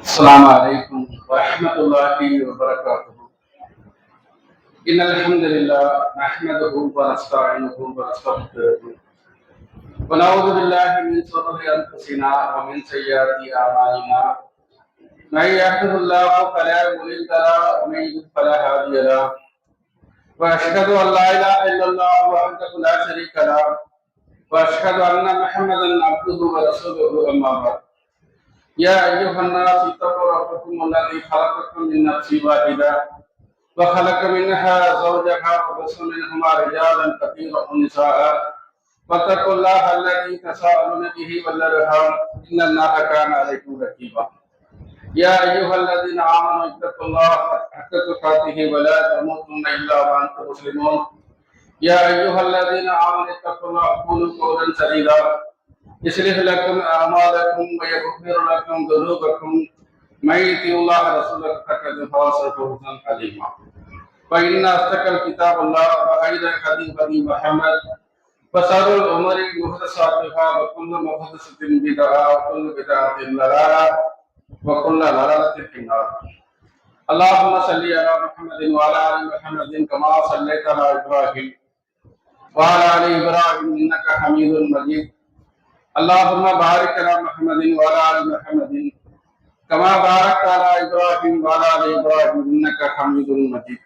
السلام عليكم ورحمة الله وبركاته. إن الحمد لله نحمده ونستعينه ونستغفره ونعوذ بالله من شرور أنفسنا ومن سيئات أعمالنا. من يهده الله فلا مضل له ومن يضلل فلا هادي له. وأشهد أن لا إله إلا الله وحده لا شريك له وأشهد أن محمدا عبده ورسوله أما بعد. يا أيها الناس اتقوا ربكم الذي خلقكم من نفس واحدة وخلق منها زوجها وبث منهما رجالا كثيرا ونساء واتقوا الله الذي تساءلون به والأرحام إن الله كان عليكم رقيبا. يا أيها الذين آمنوا اتقوا الله حق تقاته ولا تموتن إلا وأنتم مسلمون. يا أيها الذين آمنوا اتقوا الله وقولوا قولا سديدا يصلح لكم أعمالكم ويغفر لكم ذنوبكم من يطع الله ورسوله فقد فاز فوزا عظيما. فإن أصدق الكتاب الله وخير الهدي هدي محمد وشر الأمور محدثاتها وكل محدثة بدعة وكل بدعة ضلالة وكل ضلالة في النار. اللهم صل على محمد وعلى آل محمد كما صليت على إبراهيم وعلى آل إبراهيم إنك حميد مجيد. اللهم بارك على محمد وعلى آل محمد كما باركت على إبراهيم وعلى آل إبراهيم إنك حميد مجيد.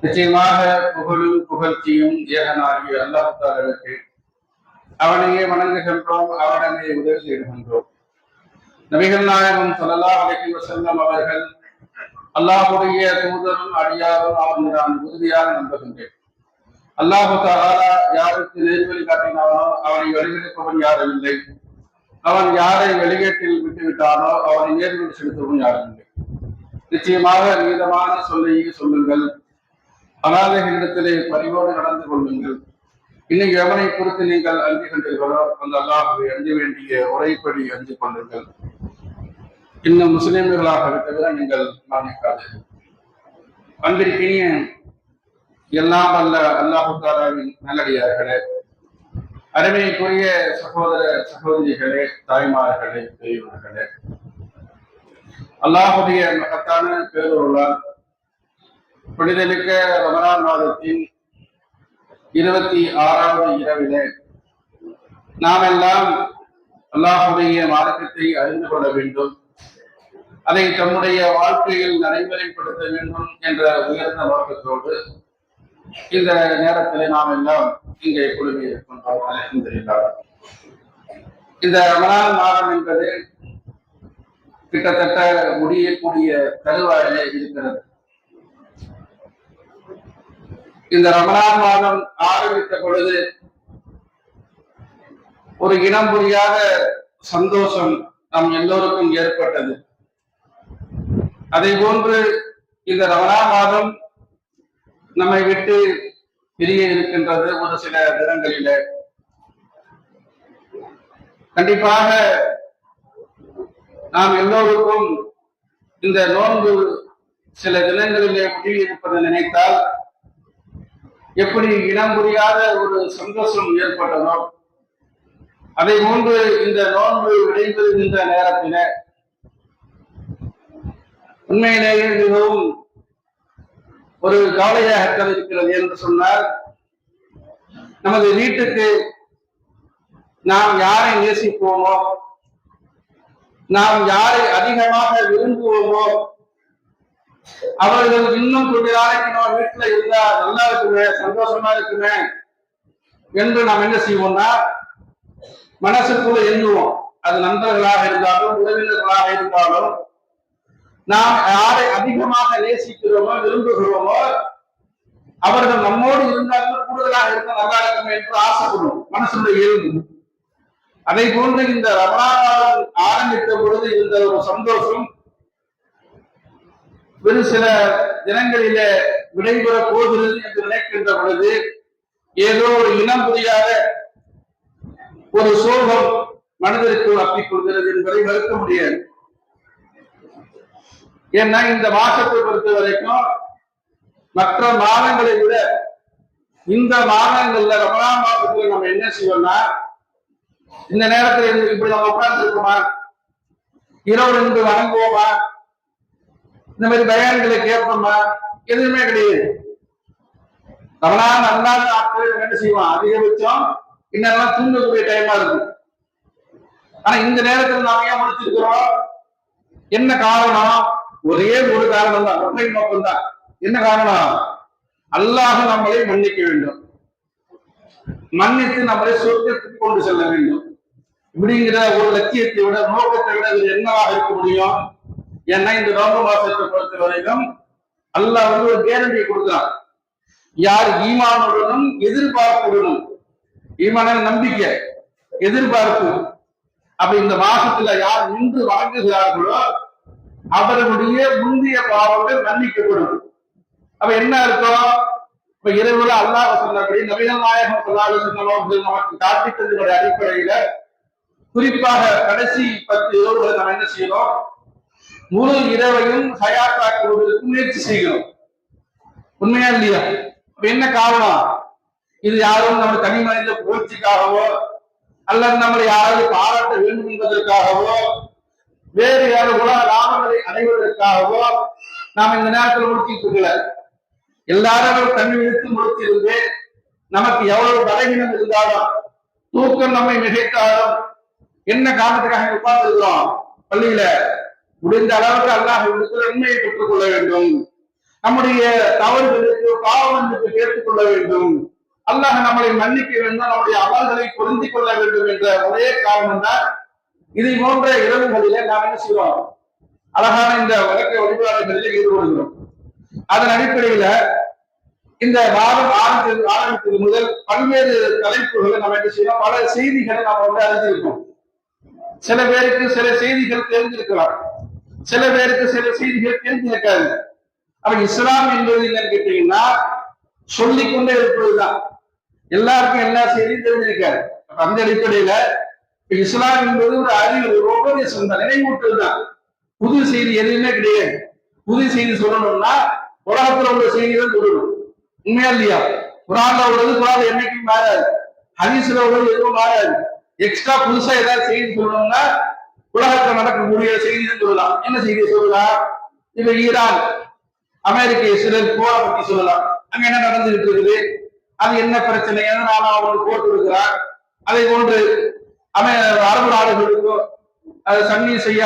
நிச்சயமாக புகழும் புகழ்ச்சியும் ஏகனாகிய அல்லாஹ் தஆலாவுக்கு அவனையே வணங்குகின்றோம், அவனே உதவி செய்கின்றோம். நபிகள் நாயகம் ஸல்லல்லாஹு அலைஹி வஸல்லம் அவர்கள் அல்லாஹ்வுடைய தூதரும் அடியாரும் அவர்தான் உறுதியாக நம்புகின்றேன். அல்லாஹு தஆலா யாருக்கு நேர்வழி காட்டினானோ அவனை வழிகெடுப்பவன் யாரும் இல்லை, அவன் யாரை வெளியேற்றில் விட்டுவிட்டானோ அவனை நேர்வழி செலுத்தவும் யாரும் இல்லை. நிச்சயமாக நீதமான சொல்லையே சொல்லுங்கள், அனாதைகளிடத்திலே பரிவோடு நடந்து கொள்ளுங்கள். இன்னைக்கு எவனை குறித்து நீங்கள் அஞ்சுகின்றீர்களோ அந்த அல்லாஹ்வை அஞ்ச வேண்டிய உரைப்படி அஞ்சு கொள்ளுங்கள். இன்னும் முஸ்லிம்களாக தவிர நீங்கள் மானிக்காது. அன்பிற்கினிய எல்லாம் அல்ல அல்லாஹு தஆலாவின் நல்லடியார்களே, அருமைக்குரிய சகோதர சகோதரிகளே, தாய்மார்களே, பெரியவர்களே, அல்லாஹுடைய மகத்தான பேரருளால் புனிதமிக்க ரமலான் மாதத்தின் 26வது இரவிலே நாம் எல்லாம் அல்லாஹுடைய மார்க்கத்தை அறிந்து கொள்ள வேண்டும், அதை தம்முடைய வாழ்க்கையில் நடைமுறைப்படுத்த வேண்டும் என்ற உயர்ந்த நோக்கத்தோடு இந்த நேரத்தில் நாம் எல்லாம் இங்கே குழுமி இருக்கின்றோம். அல்ஹம்துலில்லாஹ். இந்த ரமலான் மாதம் என்பது கிட்டத்தட்ட முடியக்கூடிய தருவாயிலே இருக்கிறது. இந்த ரமலான் மாதம் ஆரம்பித்த பொழுது ஒரு இனம் புரியாத சந்தோஷம் நம் எல்லோருக்கும் ஏற்பட்டது. அதை போன்று இந்த ரமலான் மாதம் நம்மை விட்டு பிரிய இருக்கின்றது. ஒரு சில தினங்களிலே கண்டிப்பாக நாம் எல்லோருக்கும் இந்த நோன்பு சில தினங்களிலே முடிவு இருப்பதை நினைத்தால் எப்படி இனம் புரியாத ஒரு சந்தோஷம் ஏற்பட்டதோ அதை போன்று இந்த நோன்பு விடைபெறுகின்ற நேரத்தில உண்மையிலேயே மிகவும் ஒரு கவலையாக இருக்கிறது. என்று சொன்னால், நமது வீட்டுக்கு நாம் யாரை நேசிப்போமோ, நாம் யாரை அதிகமாக விரும்புவோமோ அவர்கள் இன்னும் கொஞ்ச நாளைக்கு நம்ம வீட்டுல இருந்தா நல்லா இருக்குமே, சந்தோஷமா இருக்குமே என்று நாம் என்ன செய்வோம்னா மனசுக்குள்ள எண்ணுவோம். அது நண்பர்களாக இருந்தாலும் உறவினர்களாக இருந்தாலும் நாம் யாரை அதிகமாக நேசிக்கிறோமோ விரும்புகிறோமோ அவர்கள் நம்மோடு இருந்தாலும் கூடுதலாக இருக்க நல்லா இருக்கும் என்று ஆசைப்படுவோம், மனசுடைய இயல்பு. அதை போன்று இந்த ரமலான் ஆரம்பித்த பொழுது இருந்த ஒரு சந்தோஷம் வெறு சில தினங்களிலே விடைபெற போகிறது என்று நினைக்கின்ற பொழுது ஏதோ ஒரு இனம் புரியாத ஒரு சோகம் மனதிற்கு அப்பிக் கொள்கிறது என்பதை மறுக்க முடியாது. ஏன்னா இந்த மாசத்தை பொறுத்த வரைக்கும் மற்ற மாதங்களை விட இந்த மாதங்கள்ல ரமலான் மாதத்துல நம்ம என்ன செய்வோம்னா இந்த நேரத்துல இப்படி நம்ம உட்கார்ந்து இருக்குமா, இரவு நின்று வணங்குவோமா, இந்த மாதிரி பயான்களை கேட்போமா? எதுவுமே கிடையாது. ரமலான் அல்லாத நாட்கள் என்ன செய்வான், அதிகபட்சம் இன்னெல்லாம் தூங்கக்கூடிய டைமா இருக்கும். ஆனா இந்த நேரத்தில் நாம ஏன் முடிச்சிருக்கிறோம்? என்ன காரணம்? ஒரே ஒரு காரணம் தான், ஒன்றை நோக்கம் தான். என்ன காரணம்? அல்லாஹ் நம்மளை மன்னிக்க வேண்டும், மன்னித்து நம்மளை சொர்க்கத்துக்கு கொண்டு செல்ல வேண்டும் இப்படிங்கிற ஒரு லட்சியத்தை விட, நோக்கத்தை விட இது என்னவாக இருக்க முடியும்? ஏன்னா இந்த நோன்பு மாசத்தை பொறுத்த வரைக்கும் அல்லாஹ் ஒரு கேரண்டியை கொடுக்கிறான். யார் ஈமானுடனும் எதிர்பார்ப்புடனும், ஈமான நம்பிக்கை, எதிர்பார்ப்பு, அப்ப இந்த மாசத்துல யார் நின்று வணங்குகிறார்களோ அவர்களுடைய முந்தைய பாவங்கள் மன்னிக்கப்படும். அப்ப என்ன அர்த்தம்? இப்ப இரவுல அல்லாஹ் சொன்னபடி நபிகள் நாயகம் சொன்னாலும் நமக்கு காட்டித்ததுடைய அடிப்படையில குறிப்பாக கடைசி 10 இரவுகளை நம்ம என்ன செய்யணும்? முழு இரவையும் ஹயாத்தாக்குவதற்கு முயற்சி செய்கிறோம். உண்மையா இல்லையா? என்ன காரணம்? இது யாரும் நம்ம தனி மனித புகழ்ச்சிக்காகவோ அல்லது நம்மளை யாராவது பாராட்ட வேண்டும் என்பதற்காகவோ வேறு யாரும் உலக லாபங்களை அடைவதற்காகவோ நாம் இந்த நேரத்தில் முடிச்சிட்டு இருக்கல. எல்லாரும் தண்ணி விழுத்து முடிச்சிருந்து நமக்கு எவ்வளவு பலகீனம் இருந்தாலும், தூக்கம் நம்மை மிகைத்தாலும், என்ன காரணத்துக்காக உட்கார்ந்து இருக்கிறோம் பள்ளியில? முடிந்த அளவுக்கு அல்லாஹ் உண்மையை பெற்றுக் கொள்ள வேண்டும், நம்முடைய தவறுகளுக்கு பாவங்களுக்கு கேட்டுக்கொள்ள வேண்டும், அல்லாஹ் நம்மளை மன்னிக்க வேண்டும், நம்முடைய அமல்களை பொருந்திக் கொள்ள வேண்டும் என்ற ஒரே காரணம் தான். இதை போன்ற இரவுகளிலே நாம் என்ன செய்வோம்? அழகான இந்த வழக்க வழிபாடுகளில் ஈடுபடுகிறோம். அதன் அடிப்படையில இந்த வாரம் ஆரம்பித்தது முதல் பல்வேறு தலைப்புகளை நம்ம என்ன செய்யணும்? பல செய்திகளை நம்ம வந்து அறிஞ்சிருக்கோம். சில பேருக்கு சில செய்திகள் தெரிஞ்சிருக்கலாம், சில பேருக்கு சில செய்திகள் தெரிஞ்சிருக்காது. அப்ப இஸ்லாம் என்பது என்னன்னு கேட்டீங்கன்னா சொல்லிக்கொண்டே இருப்பதுதான். எல்லாருக்கும் எல்லா செய்தியும் தெரிஞ்சிருக்காரு. அந்த அடிப்படையில இஸ்லாம் என்பது ஒரு அறிவு, ஒரு உபதேசம் தான், நினைவூட்டல் தான். புது செய்தி எதுவுமே கிடையாது. புது செய்தி சொல்லணும்னா உலகத்துல உள்ள செய்தி தான் சொல்லணும். உண்மையா இல்லையா? குரான்ல உள்ளது குரான் என்னைக்கும் மாறாது, ஹதீஸ்ல உள்ளது எதுவும் மாறாது. எக்ஸ்ட்ரா புதுசா ஏதாவது செய்தி சொல்லணும்னா உலகத்துல நடக்கக்கூடிய செய்தி தான் சொல்லலாம். என்ன செய்தியை சொல்லலாம்? இப்ப ஈரான் அமெரிக்க இஸ்ரேல் போரை பத்தி சொல்லலாம். அங்க என்ன நடந்துகிட்டு இருக்குது, அது என்ன பிரச்சனை, எதனால அவங்களுக்கு போட்டு இருக்கிறார், அதை போன்று அரபு நாடுகளுக்கும் அதை சன்னி செய்ய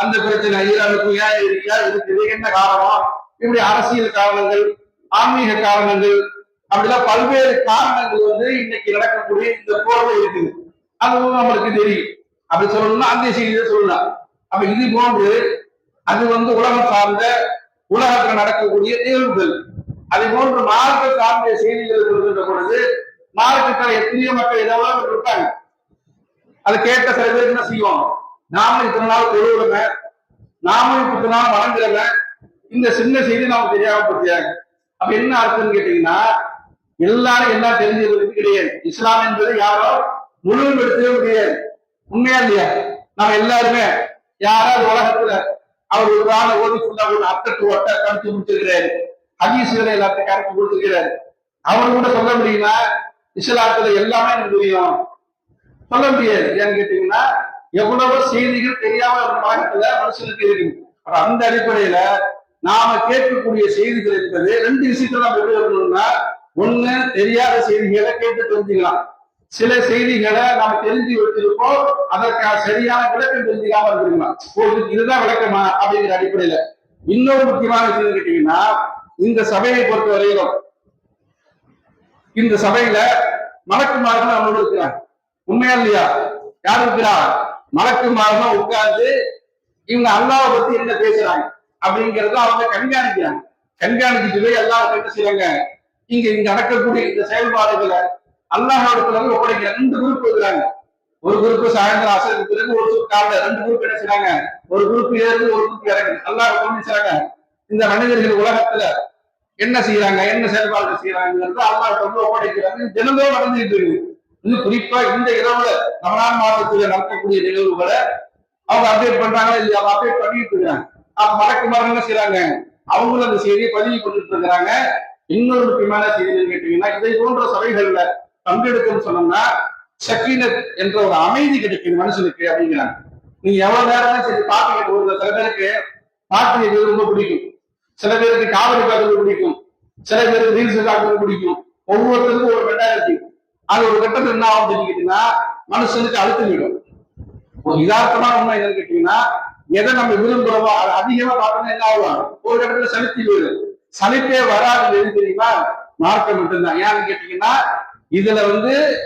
அந்த பிரச்சனை ஈரானுக்கும் ஏன் இருக்குது, என்ன காரணம், இப்படி அரசியல் காரணங்கள், ஆன்மீக காரணங்கள், அப்படிலாம் பல்வேறு காரணங்கள் வந்து இன்னைக்கு நடக்கக்கூடிய இந்த போர்வை இருக்குது. அதுவும் நம்மளுக்கு தெரியும். அப்படி சொல்லணும்னா அந்த செய்தியை சொல்லலாம். அப்ப இது போன்று அது வந்து உலகம் சார்ந்த, உலகத்தில் நடக்கக்கூடிய நிகழ்வுகள். அதே போன்று மார்க்க சார்ந்த செய்திகள் சொல்கின்ற பொழுது மார்க்கத்தில் எத்தனையோ மக்கள் ஏதாவது இருக்காங்க. அதை கேட்ட சில பேர் என்ன செய்வோம்? நாமளும் இத்தனை நாள் தொழுகிறவன், நாமளும் இத்தனை நாள் வளர்ந்துறவன், இந்த சின்ன செய்தி நமக்கு தெரியாம போட்டியாங்க. அப்ப என்ன அர்த்தம்னு கேட்டீங்கன்னா, எல்லாரும் எல்லாம் தெரிஞ்சுக்கிறது கிடையாது. இஸ்லாம் என்பது யாரோ முழுவதும் எடுத்துக்க முடியாது. உண்மையா இல்லையா? நம்ம எல்லாருமே யாராவது உலகத்துல அவர் ஒரு ஆளை ஓதி ஃபுல்லா ஒரு அத்தட்டு ஒட்ட கடிச்சு முடிச்சிருக்கிறாரு, ஹதீஸ்களை எல்லாத்தையும் கரைச்சு கொடுத்துருக்கிறாரு. அவர் கூட சொல்ல முடியுமா இஸ்லாத்துல எல்லாமே எனக்கு தெரியும்? சொல்ல முடியாது. ஏன்னு கேட்டீங்கன்னா எவ்வளவோ செய்திகள் தெரியாம மாநிலத்துல மனுஷனுக்கு இருக்கு. அந்த அடிப்படையில நாம கேட்கக்கூடிய செய்திகள் என்பது ரெண்டு விஷயத்துல நம்ம எப்படி இருக்கணும்னா, ஒண்ணு தெரியாத செய்திகளை கேட்டு தெரிஞ்சுக்கலாம். சில செய்திகளை நாம தெரிஞ்சு வச்சிருப்போம், அதற்கான சரியான விளக்கம் தெரிஞ்சுக்காம இருந்திருக்கலாம். இதுதான் விளக்கமா அப்படிங்கிற அடிப்படையில. இன்னொரு முக்கியமான விஷயம் கேட்டீங்கன்னா, இந்த சபையை பொறுத்த வரையிலும் இந்த சபையில மலக்குமார்கள் நம்மளோட இருக்கிறாங்க. உண்மையா இல்லையா? யார் இருக்கிறா? மலக்குமார்கள் உட்கார்ந்து இவங்க அல்லாஹ்வை பத்தி என்ன பேசுறாங்க அப்படிங்கறத அவங்க கண்காணிக்கிறாங்க. கண்காணிச்சுட்டு போய் அல்லாஹ் என்ன செய்வாங்க, இங்க நடக்கக்கூடிய இந்த செயல்பாடுகளை அல்லாஹ்விடத்துல ஒப்படைக்கிற ரெண்டு குரூப் இருக்கிறாங்க. ஒரு குரூப் சாயந்தரம் அசருக்கு பிறகு, ஒரு காலைல, ரெண்டு குரூப் என்ன செய்றாங்க, ஒரு குரூப் ஏறுது, ஒரு குரூப் இறங்குது. அல்லாஹ் கவனிச்சாங்க இந்த மனிதர்கள் உலகத்துல என்ன செய்யறாங்க, என்ன செயல்பாடுகள் செய்யறாங்கிறது அல்லாஹ்விடத்துல ஒப்படைக்கிறாங்க. தினந்தோறும் நடந்துட்டு இருக்கு. இன்னும் குறிப்பா இந்த இரவுல ரமலான் மாதத்துல நடக்கக்கூடிய நிகழ்வுகளை அவங்க அப்டேட் பண்றாங்களா இல்லையா? அவங்க அப்டேட் பண்ணிட்டு இருக்காங்க. அப்ப மறக்குமாறு என்ன செய்யறாங்க, அவங்களும் அந்த செய்தியை பதிவு பண்ணிட்டு இருக்கிறாங்க. இன்னொரு முக்கியமான செய்தி கேட்டீங்கன்னா, இதை போன்ற சபைகள்ல பங்கெடுக்கணும்னு சொன்னோம்னா சக்கீனத் என்ற ஒரு அமைதி கிடைக்குது மனுஷனுக்கு அப்படிங்கிறாங்க. நீங்க எவ்வளவு நேரம் தான் சரி பாட்டு கேட்டு ஒரு சில பேருக்கு பாட்டு கேட்கறது ரொம்ப பிடிக்கும், சில பேருக்கு காமெடி பார்க்கறது பிடிக்கும், சில பேருக்கு ரீல்ஸ் பார்க்கறது பிடிக்கும். ஒவ்வொருத்தருக்கும் ஒரு மென்டாலிட்டி. அது ஒரு கட்டத்தில் என்ன ஆகும் தெரிஞ்சுக்கிட்டீங்கன்னா மனுஷனுக்கு அழுத்தம் விடும். ஒரு யதார்த்தமான உண்மை என்னன்னு கேட்டீங்கன்னா எதை நம்ம விரும்புறோமோ அதை அதிகமா பார்த்தோம்னா என்ன ஆகும், ஒரு கட்டத்துல சலித்து விடும். சலிப்பே வராது எது தெரியுமா? மார்க்கம் மட்டும்தான். ஏன்னு கேட்டீங்கன்னா இதுல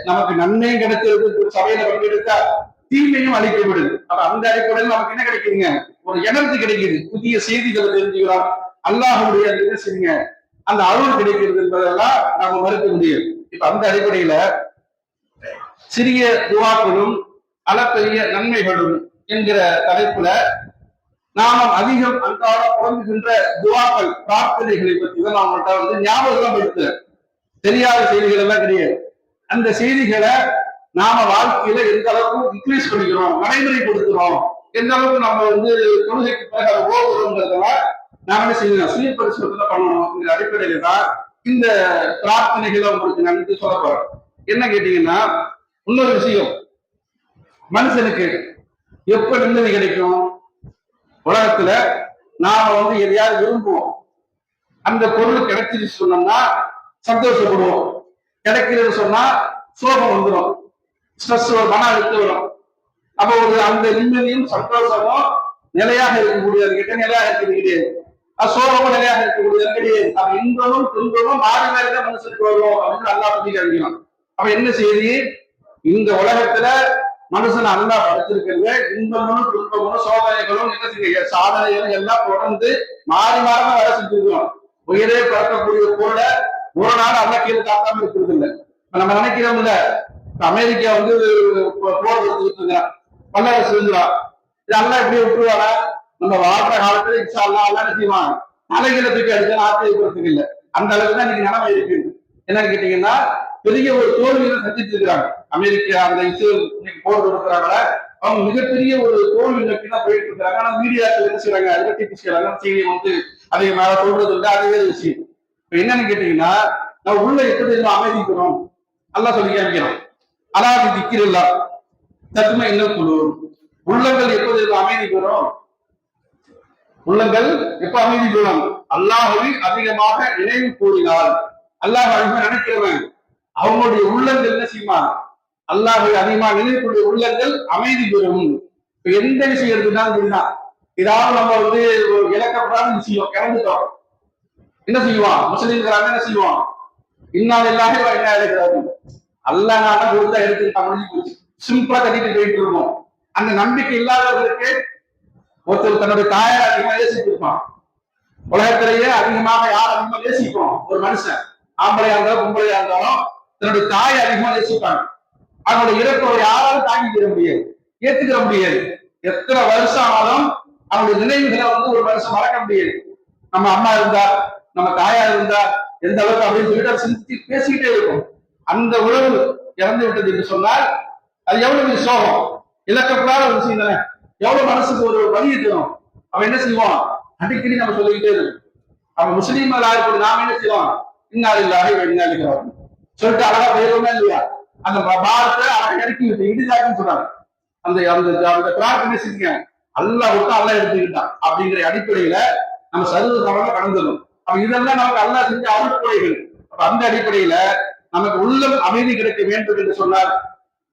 நமக்கு நன்மையும் கிடைச்சிருக்கு, சபையில பங்கெடுத்தா தீமையும் அளிக்கப்படுது. அப்ப அந்த அடிப்படையில் நமக்கு என்ன கிடைக்குதுங்க, ஒரு எனர்ஜி கிடைக்குது, புதிய செய்திகளை தெரிஞ்சுக்கிறோம், அல்லாஹுடைய என்ன செய்யுங்க அந்த அருள் கிடைக்கிறது என்பதெல்லாம் நாம மறுக்க முடியும். இப்ப அந்த அடிப்படையில சிறிய துவாக்களும் அளப்பெரிய நன்மைகளும் என்கிற தலைப்புல நாம அதிகம் அன்றாடம் புழங்குகின்ற துவாக்கள் பிரார்த்தனைகளை பற்றி தான் நாம ஞாபகம் எடுத்து தெரியாத செய்திகள் எல்லாம் கிடையாது. அந்த செய்திகளை நாம வாழ்க்கையில எந்த அளவுக்கு இன்க்ரீஸ் பண்ணிக்கிறோம், நடைமுறைப்படுத்துறோம், எந்த அளவுக்கு நம்ம தொழுகைக்கு பிறகு அதை ஓடுறோம்ன்றதெல்லாம் நாம என்ன செய்யணும், சுய பரிசோதனை பண்ணணும். அடிப்படையில தான் இந்த பிரார்த்தனைகளை உங்களுக்கு நான் சொல்ல போறேன். என்ன கேட்டீங்கன்னா இன்னொரு விஷயம், மனுஷனுக்கு எப்ப நிம்மதி கிடைக்கும்? உலகத்துல நாம எதையாவது விரும்புவோம், அந்த பொருள் கிடைச்சிருச்சு சொன்னோம்னா சந்தோஷப்படுவோம், கிடைக்கிறதுன்னு சொன்னா சோகம் வந்துடும், ஸ்ட்ரெஸ் மன அழுத்தம் வரும். அப்ப அந்த நிம்மதியும் சந்தோஷமும் நிலையாக இருக்கக்கூடியது கிட்ட நிலையாக இருக்கிறது கிடையாது, சோகமும் நிலையாக இருக்கக்கூடியது கிடையாது. அப்ப இன்பமும் துன்பமும் மாறி மாறிதான் மனுஷனுக்கு வரும் அப்படின்னு நல்லா பத்தி அறிவிக்கலாம். அப்ப என்ன செய்தி, இந்த உலகத்துல மனுஷன் அல்லா படைச்சிருக்கிறது இன்பமும் துன்பமும் சோதனைகளும் என்ன செய்ய சாதனைகளும் எல்லாம் தொடர்ந்து மாறி மாறதான் வேலை செஞ்சிருக்கிறோம். உயிரே பறக்கக்கூடிய பொருளை ஒரு நாள் அல்ல கீழே காத்தாம இருக்கிறது இல்லை. நம்ம நினைக்கிறோம்ல, அமெரிக்கா போர் எடுத்துக்கிட்டு வல்லரசு இருந்துடும், இதெல்லாம் எப்படி விட்டுருவாங்க? நம்ம வாழ்ற காலத்துல இன்ஷா அல்லாஹ் அல்லா என்ன செய்வான், தலைகளை தூக்கி அடிச்சா ஆச்சரியப்படுறதுக்கு இல்லை. அந்த அளவுக்கு தான் இன்னைக்கு நிலைமை இருக்கு. என்னன்னு கேட்டீங்கன்னா பெரிய ஒரு தோல்வியை சந்திச்சு இருக்கிறாங்க. அமெரிக்கா அந்த இஸ்ரேல் போர் கொடுக்குறாங்கள, அவங்க மிகப்பெரிய ஒரு தோல்வி நோக்கி தான் போயிட்டு இருக்கிறாங்க. ஆனா மீடியாக்கள் என்ன செய்யறாங்க, அதை பற்றி செய்யறாங்க, செய்தியை அதை மேல சொல்றது இல்லை, அது வேறு விஷயம். இப்ப என்னன்னு கேட்டீங்கன்னா நம்ம உள்ள எப்படி அமைதிக்கணும் எல்லாம் சொல்லி காமிக்கிறோம். அலாதி திக்கிரல்லா தத்துமை இன்னும் குழு, உள்ளங்கள் எப்போது அமைதி பெறும்? உள்ளங்கள் எப்ப அமைதி பெறும்? அல்லாஹ்வை அதிகமாக நினைவு கூறினால், அல்லாஹ் அதிகமா நினைக்கிறவன் அவங்களுடைய உள்ளங்கள் என்ன செய்யுமா, அல்லாஹ்வை அதிகமாக நினைவுக்கூடிய உள்ளங்கள் அமைதி பெறும். இப்ப எந்த விஷயம் இருக்குதான் அப்படின்னா, ஏதாவது நம்ம இழக்கப்படாத விஷயம் இறந்துட்டோம், என்ன செய்வோம்? முஸ்லிம்கள் என்ன செய்வோம்? இன்னால் இல்லாம என்ன இருக்கிறாரு, அல்லா நாட கொடுத்தா எடுத்து முடிஞ்சு போச்சு, சிம்பிளா கட்டிட்டு போயிட்டு இருக்கோம். அந்த நம்பிக்கை இல்லாதவர்களுக்கு ஒருத்தர் தன்னுடைய தாயார் அதிகமா நேசிச்சிருப்பான். உலகத்திலேயே அதிகமாக யார் அதிகமா நேசிப்போம்? ஒரு மனுஷன், ஆம்பளையா இருந்தாலும் பொம்பளையா இருந்தாலும் தன்னுடைய தாயை அதிகமா நேசிப்பாங்க. அவனுடைய இறப்பை யாராலும் தாங்கிக்கிற முடியாது, ஏத்துக்கிற முடியாது. எத்தனை வருஷம் ஆனாலும் அவனுடைய நினைவுகளை ஒரு மனுஷன் மறக்க முடியாது. நம்ம அம்மா இருந்தா, நம்ம தாயா இருந்தா எந்த அளவுக்கு அப்படின்னு சொல்லிட்டு சிந்தி பேசிக்கிட்டே இருக்கும். அந்த உறவு இறந்து விட்டது என்று சொன்னால் அது எவ்வளவு சோகம், இழக்கப்படாத ஒரு விஷயம் தானே. எவ்வளவு மனசுக்கு ஒரு வலியை தரும். அவன் என்ன செய்வான், அடிக்கடி நம்ம சொல்லிக்கிட்டே இருக்கும். அவன் முஸ்லீம்களா இருக்கும், நாம என்ன செய்வோம், இன்னாலில்லாஹி வ இன்னா இலைஹி ராஜிஊன் சொல்லிட்டு அழகா போயிருவோமே இல்லையா? அந்த பாரத்தை அழகா இறக்கி விட்டு இடிதாக்குன்னு சொல்றாங்க. அந்த அந்த பிரார்த்தனை செஞ்சீங்க, அல்லாஹ் விட்டு அல்லாஹ் எடுத்துக்கிட்டான் அப்படிங்கிற அடிப்படையில நம்ம சர்வ சமமா கடந்துடும். அப்ப இதெல்லாம் நமக்கு அல்லாஹ் செஞ்ச அருட்கொடைகள். அந்த அடிப்படையில நமக்கு உள்ளம் அமைதி கிடைக்க வேண்டும் என்று சொன்னார்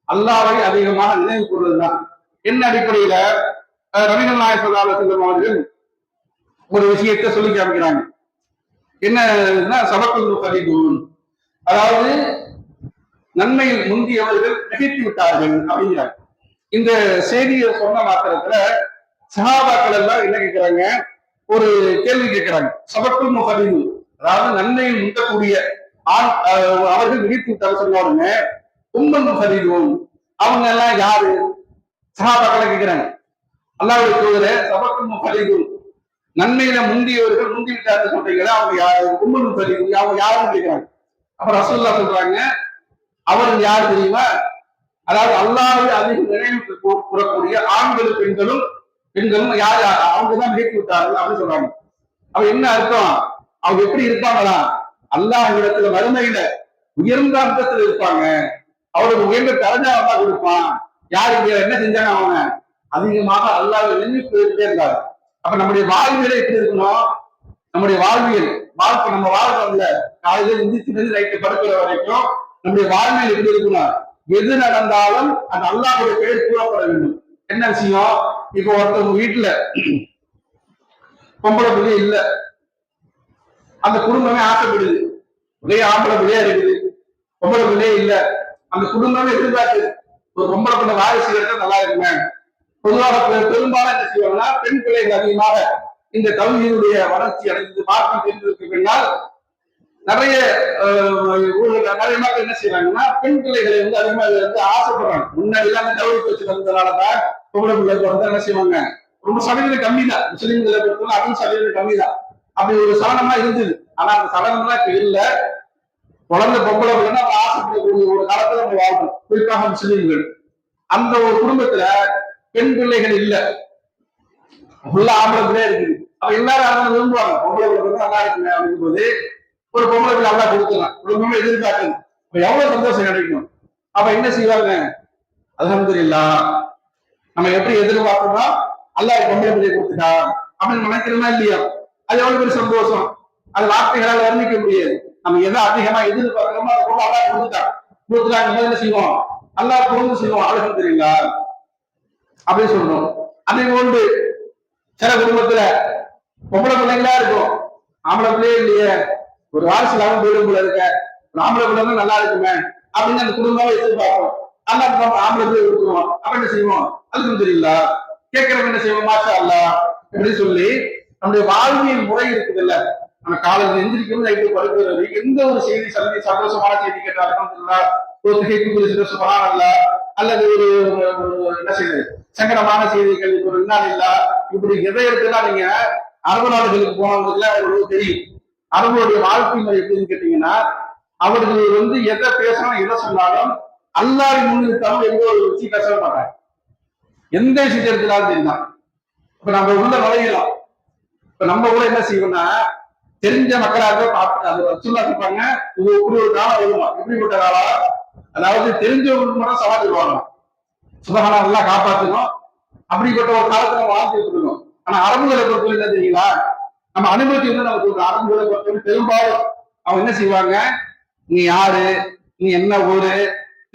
அல்லாஹ்வை அதிகமாக நினைவு கூறுவதுதான். என்ன அடிப்படையில நபிகள் நாயகம் ஸல்லல்லாஹு அலைஹி வஸல்லம் அவர்கள் ஒரு விஷயத்தை சொல்லி காமிக்கிறாங்க. என்ன சபக்குல் முஃபரிதூன், அதாவது நன்மையில் முந்தியவர்கள் திகைத்து விட்டார்கள் அப்படிங்கிறாங்க. இந்த செய்தியை சொன்ன மாத்திரத்துல சஹாபாக்கள் எல்லாம் என்ன கேட்கிறாங்க, ஒரு கேள்வி கேட்கிறாங்க. சபக்குல் முஃபரிதூன், அதாவது நன்மையில் முந்தக்கூடிய அவர்கள் விழித்து விட்டார் சொன்னாருங்க. உம்மன் முஃபரிதூன், அவங்க எல்லாம் யாரு? சஹாபாக்களை கேட்கிறாங்க. அல்லாஹ்வுடைய தூதரே, சபக்குல் முஃபரிதூன், நன்மையில முந்தியவர்கள் முந்தி விட்டார்கள் சொல்றீங்களா, அவங்க யாரு? உம்மன் முஃபரிதூன், அவங்க யாருன்னு கேட்கிறாங்க. அப்ப ரசூலுல்லாஹ் சொல்றாங்க, அவர்கள் யார் தெரியுமா? அதாவது அல்லாஹ்வை அதிக நினைவு கூறக்கூடிய ஆண்களும் பெண்களும் யார், அவங்கதான் விழித்து விட்டார்கள் அப்படின்னு சொல்றாங்க. அப்ப என்ன அர்த்தம்? அவங்க எப்படி இருப்பாங்களா? அல்லாஹ் இடத்துல வறுமையில உயர்ந்த அர்த்தத்துல இருப்பாங்க. அவருக்கு உயர்ந்த தரஞ்சா அல்லா கொடுப்பான். யாருக்கு என்ன செஞ்சாங்க? அவங்க அதிகமாக அல்லாஹ்வை நினைத்துட்டே இருந்தாங்க. அப்ப நம்முடைய வாழ்வியலை எப்படி இருக்கணும்? நம்முடைய வாழ்வியல் வாழ்க்கை நம்ம வாழ்றோம்ல, காலையில எந்திரிச்சிருந்து நைட்டு படுக்கிற வரைக்கும் நம்முடைய வாழ்வியல் எப்படி இருக்கணும்? எது நடந்தாலும் அது அல்லாஹ்வுடைய பெயர் கூறப்பட வேண்டும். என்ன விஷயம்? இப்போ ஒருத்தவங்க வீட்டுல பொம்பளை பிள்ளை இல்ல, அந்த குடும்பமே ஆசைப்படுது. ஒரே ஆம்பளை பிள்ளையா இருக்குது, பொம்பளை பிள்ளையே இல்ல, அந்த குடும்பமே எதிர்பார்க்குது ஒரு பொம்பளை பிள்ளை வாரிசு எடுத்தா நல்லா இருக்குமே. பொதுவாக பெரும்பாலும் என்ன செய்வாங்கன்னா, பெண் பிள்ளைகள் அதிகமாக இந்த கல்வியினுடைய வளர்ச்சி அடைந்து மாற்றம் தெரிந்திருக்கு பின்னால் நிறைய நிறைய மக்கள் என்ன செய்யறாங்கன்னா, பெண் பிள்ளைகளை வந்து அதிகமாக வந்து ஆசைப்படுறாங்க. முன்னாடி எல்லாம் கல்வி பேச்சு வந்ததுனாலதான் பொம்பளை பிள்ளைக்கு வந்து என்ன செய்வாங்க, ரொம்ப சதவீதம் கம்மி தான். முஸ்லீம்களை பொறுத்தவரை அதுவும் சதவீதம் கம்மி தான். அப்படி ஒரு சலனமா இருந்தது. ஆனா அந்த சலனம்லாம் இப்ப இல்ல. குழந்தை பொம்பளை பிள்ளைன்னா ஆசைப்படக்கூடிய ஒரு காலத்துல நம்ம வாழ்றோம், குறிப்பாக முஸ்லீம்கள். அந்த ஒரு குடும்பத்துல பெண் பிள்ளைகள் இல்ல, ஃபுல்லா ஆம்பளை பிள்ளையா இருக்குது. அப்ப எல்லாரும் அதை விரும்புவாங்க, பொம்பளை பிள்ளை நல்லா இருக்குங்க அப்படிங்கும் போது ஒரு பொம்பளை பிள்ளை நல்லா கொடுக்கலாம், குடும்பமே எதிர்பார்க்குது. அப்ப எவ்வளவு சந்தோஷம் கிடைக்கும். அப்ப என்ன செய்வாங்க, அல்ஹம்துலில்லாஹ் நம்ம எப்படி எதிர்பார்க்கணும்னா அல்லாஹ் பொம்பளை பிள்ளையை கொடுத்துட்டா அப்படின்னு நினைக்கிறோமா இல்லையா? அது எவ்வளவு பெரிய சந்தோஷம், அது வார்த்தைகளால் வர்ணிக்க முடியாது. நம்ம எதை அதிகமா எதிர்பார்க்கிறோமோ அதை கூட அல்லாஹ் கொடுத்துட்டாங்க என்ன செய்வோம், அல்லாஹ் பொருந்து செய்வோம், அல்ஹம்துலில்லாஹ் அப்படின்னு சொல்றோம். அதே போன்று சில குடும்பத்துல பொம்பளை பிள்ளைங்களா இருக்கும், ஆம்பளை பிள்ளையே இல்லையே, ஒரு வாரிசு இல்லாம போயிடும் போல இருக்க, ஒரு ஆம்பளை பிள்ளை நல்லா இருக்குமே அப்படின்னு அந்த குடும்பமா எதிர்பார்ப்போம். அல்லாஹ் ஆம்பளை பிள்ளை கொடுத்துருவோம். அப்ப என்ன செய்வோம், அல்ஹம்துலில்லாஹ் கேட்கறவங்க என்ன செய்வோம், மாஷா அல்லாஹ் எப்படி சொல்லி நம்முடைய வாழ்வியல் முறை இருக்குது இல்ல. நம்ம காலையில் எந்திரிக்கிறது நைட்டு படுக்கிறது, எந்த ஒரு செய்தி சந்தோஷமான செய்தி கேட்டாலும் ஒரு திகைப்பு சுபஹானல்லாஹ் அல்லது ஒரு என்ன செய்யுது சங்கடமான செய்திகள், ஒரு இன்னால் இல்லா, இப்படி எதை எடுத்துலாம் நீங்க அரபு நாடுகளுக்கு போனவங்களுக்கு அவங்களுக்கு தெரியும் அரபுடைய வாழ்க்கை முறை எப்படின்னு கேட்டீங்கன்னா, அவர்கள் வந்து எதை பேசணும் எதை சொன்னாலும் அல்லாஹ்வை முன்னிறுத்தாமல் எந்த ஒரு விஷயம் பேச மாட்டாங்க. எந்த விஷயத்தை எடுத்துனாலும் தெரியுமா. இப்ப நம்ம உள்ள நுழையலாம். இப்ப நம்ம கூட என்ன செய்வோம்னா, தெரிஞ்ச மக்களாக ரசூலுல்லாஹ் இருப்பாங்க, இப்படி ஒரு காலம் வருமா, எப்படிப்பட்ட காலம், அதாவது தெரிஞ்சவங்களுக்கு மட்டும் சவால் வருவாங்க, சுபஹானல்லாஹ் நல்லா காப்பாற்றணும், அப்படிப்பட்ட ஒரு காலத்துல வாழ்ந்துட்டு இருக்கணும். ஆனா அரபுகளை பொறுத்தவரை என்ன தெரியுங்களா, நம்ம அனுமதி வந்து நம்ம சொல்றோம். அரபுகளை பொறுத்தவரை பெரும்பாலும் அவங்க என்ன செய்வாங்க, நீ யாரு, நீ என்ன ஊரு,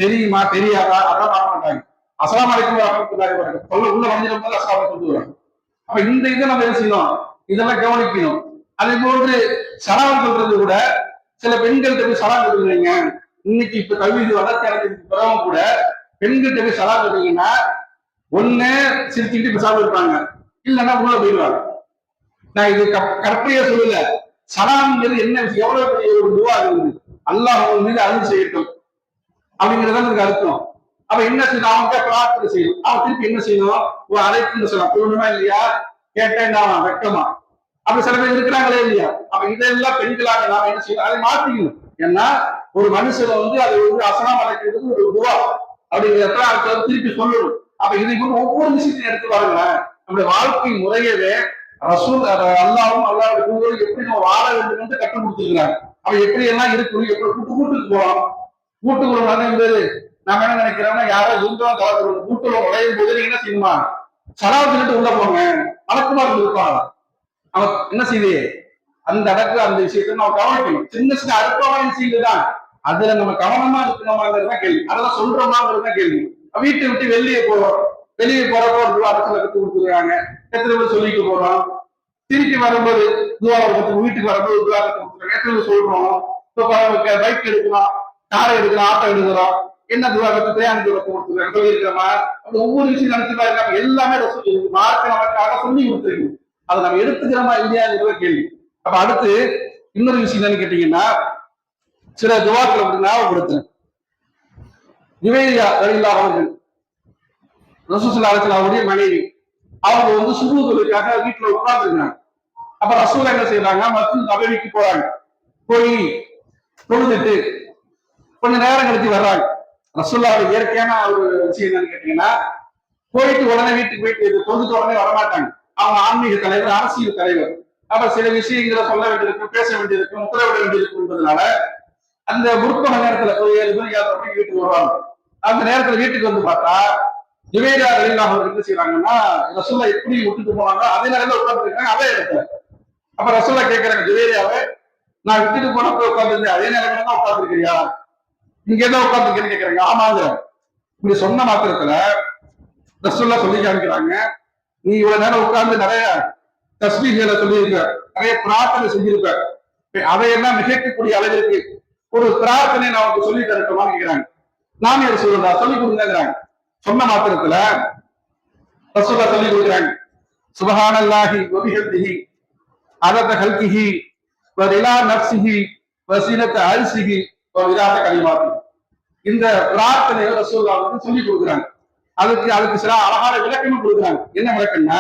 தெரியுமா தெரியாதா அதெல்லாம் பார்க்க மாட்டாங்க. அஸ்ஸலாமு அலைக்கும் வரஹ்மத்துல்லாஹி வபரகாத்துஹு சொல்ல உள்ள வந்திரும் போது அஸ்ஸலாமு கொண்டு வருவாங்க. அப்ப இந்த இதை நம்ம என்ன செய்யணும், இதெல்லாம் கவனிக்கணும். அதே போன்று சலாம் சொல்றது கூட, சில பெண்கள்கிட்ட போய் சலாம் சொல்றீங்க, இன்னைக்கு இப்ப கல்வி வளர்ச்சி அடைஞ்சதுக்கு பிறகு கூட பெண்கிட்ட போய் சலாம் சொல்றீங்கன்னா ஒண்ணு சிரிச்சுக்கிட்டு பேசாம இருப்பாங்க, இல்லைன்னா உள்ள போயிடுவாங்க. நான் இது கற்பனையா சொல்லல, சலாம்ங்கிறது என்ன விஷயம், எவ்வளவு பெரிய ஒரு துவா இருக்குது, அல்லாஹ் அவங்க மீது அருள் செய்யட்டும் அப்படிங்கிறத எனக்கு அர்த்தம். அப்ப என்ன செய்யணும், அவங்க பிரார்த்தனை செய்யணும், அவன் திருப்பி என்ன செய்யணும், ஒரு அழைப்புன்னு சொல்லலாம், சொல்லணுமா இல்லையா, கேட்டேன் நான் வெக்கமா, அப்படி சில பேர் இருக்கிறாங்களே இல்லையா. அப்ப இதெல்லாம் பெண்களாக நாம என்ன செய்யணும், அதை மாத்திக்கணும். ஏன்னா ஒரு மனுஷனை வந்து அதை வந்து அசலாம் அழைக்கிறது ஒரு துவா அப்படிங்கிறத திருப்பி சொல்லணும். அப்ப இதை வந்து ஒவ்வொரு விஷயத்தையும் எடுத்து பாருங்களேன், நம்முடைய வாழ்க்கை முறையவே ரசூல் அல்லாவும் அல்லாவுடைய தூதரும் எப்படி நம்ம வாழ வேண்டும் என்று கற்றுக் கொடுத்துருக்கிறாங்க. அவ எப்படி எல்லாம் இருக்கணும், எப்படி கூட்டுக்கு போகலாம், கூட்டுக்குள்ள நடந்தது. நாம என்ன நினைக்கிறோம்னா, யாரோ இருந்தோம் கலந்துருவோம், கூட்டுல நுழையும் போது நீங்க என்ன செய்யணுமா, சலாத்துட்டு உள்ள போங்க, வழக்கமா இருப்பாங்க. அவன் என்ன செய்யுது, அந்த இடத்துல அந்த விஷயத்த நம்ம கவனிக்கணும். சின்ன சின்ன அற்பமான விஷயங்கள் தான், அதுல நம்ம கவனமா இருக்கணுமாங்கிறதுதான் கேள்வி, அதெல்லாம் சொல்றோமாங்கிறதுதான் கேள்வி. வீட்டை விட்டு வெளியே போறோம், வெளியே போறப்போ ஒரு அரசுல கத்து கொடுத்துருக்காங்க, எத்தனை பேர் சொல்லிட்டு போறோம், திருப்பி வரும்போது வீட்டுக்கு வரும்போது எத்தனை சொல்றோம், பைக் எடுக்கிறோம், காரை எடுக்கிறோம், ஆட்டோ எடுக்கிறோம், என்ன துவாரத்தை பிரயாண தூரத்தை கொடுத்துருக்காங்க சொல்லியிருக்கிறோமா, ஒவ்வொரு விஷயம் நினைச்சு பாருங்க, எல்லாமே மார்க்க நமக்காக சொல்லி கொடுத்துருக்கு, அதை நம்ம எடுத்துக்கிறோமா இல்லையாங்கிற கேள்வி. அப்ப அடுத்து இன்னொரு விஷயம் என்னன்னு கேட்டீங்கன்னா, சில துவாக்கள் அப்படி ஞாபகப்படுத்துறேன். ஜுவைரியா ரலியல்லாஹு அவர்கள் ரசூலுல்லாஹி அலைஹி வஸல்லம் அவருடைய மனைவி, அவங்க வந்து சுபூதுக்காக வீட்டுல உட்கார்ந்துருக்காங்க. அப்ப ரசூல் என்ன செய்யறாங்க, மஸ்ஜித் நபவிக்கு போறாங்க, போய் தொழுதுட்டு கொஞ்ச நேரம் கழிச்சு வர்றாங்க. ரசூலுல்லாஹ் இயற்கையான ஒரு விஷயம் என்னன்னு கேட்டீங்கன்னா, போயிட்டு உடனே வீட்டுக்கு போயிட்டு தொழுதுட்டு உடனே வரமாட்டாங்க. அவங்க ஆன்மீக தலைவர், அரசியல் தலைவர். அப்ப சில விஷயங்களை சொல்ல வேண்டியிருக்கு, பேச வேண்டியிருக்கு, உத்தரவிட வேண்டியிருக்குன்றதுனால அந்த முற்பக நேரத்துல போய் 7 மணி 7:30 வீட்டுக்கு வருவாங்க. அந்த நேரத்துல வீட்டுக்கு வந்து பார்த்தா ஜுவேரியா ரலியல்லாஹு அவர்கள் என்ன செய்யறாங்கன்னா ரசூல்லா எப்படி விட்டுட்டு போனாங்க அதே நேரம் உட்கார்ந்து இருக்காங்க அதே இடத்துல. அப்ப ரசூல்லா கேட்கிறாங்க ஜுவேரியாவை, நான் விட்டுட்டு போனப்ப உட்கார்ந்து அதே நேரம் தான் உட்கார்ந்துருக்கிறியா, இங்க என்ன உட்கார்ந்துருக்கேன்னு கேட்கறாங்க. ஆமாங்க. இப்படி சொன்ன மாத்திரத்துல ரசூல்லா சொல்லி காமிக்கிறாங்க, நீ இவ்வளவு நேரம் உட்கார்ந்து நிறைய தஸ்பீஹ்களை சொல்லியிருக்க, நிறைய பிரார்த்தனை செஞ்சிருக்க, அதையெல்லாம் மிகைக்கக்கூடிய அளவிற்கு ஒரு பிரார்த்தனை நான் உங்களுக்கு சொல்லி தரட்டுமான்னு கேட்கிறாங்க. நானே ரசூலுல்லா சொல்லி கொடுங்கிறாங்க. சொன்ன மாத்திரத்துல ரசூலுல்லா சொல்லி கொடுக்குறாங்க, சுப்ஹானல்லாஹி வ பிஹம்திஹி அதத ஹல்கிஹி வ ரிலா நஃப்ஸிஹி வ ஸீனத அர்ஷிஹி வ மிதாத கலிமாத்திஹி. இந்த பிரார்த்தனையை ரசூலுல்லா வந்து சொல்லி கொடுக்குறாங்க. அதுக்கு சில அழகான விளக்கமும் கொடுக்குறாங்க. என்ன விளக்கம்னா,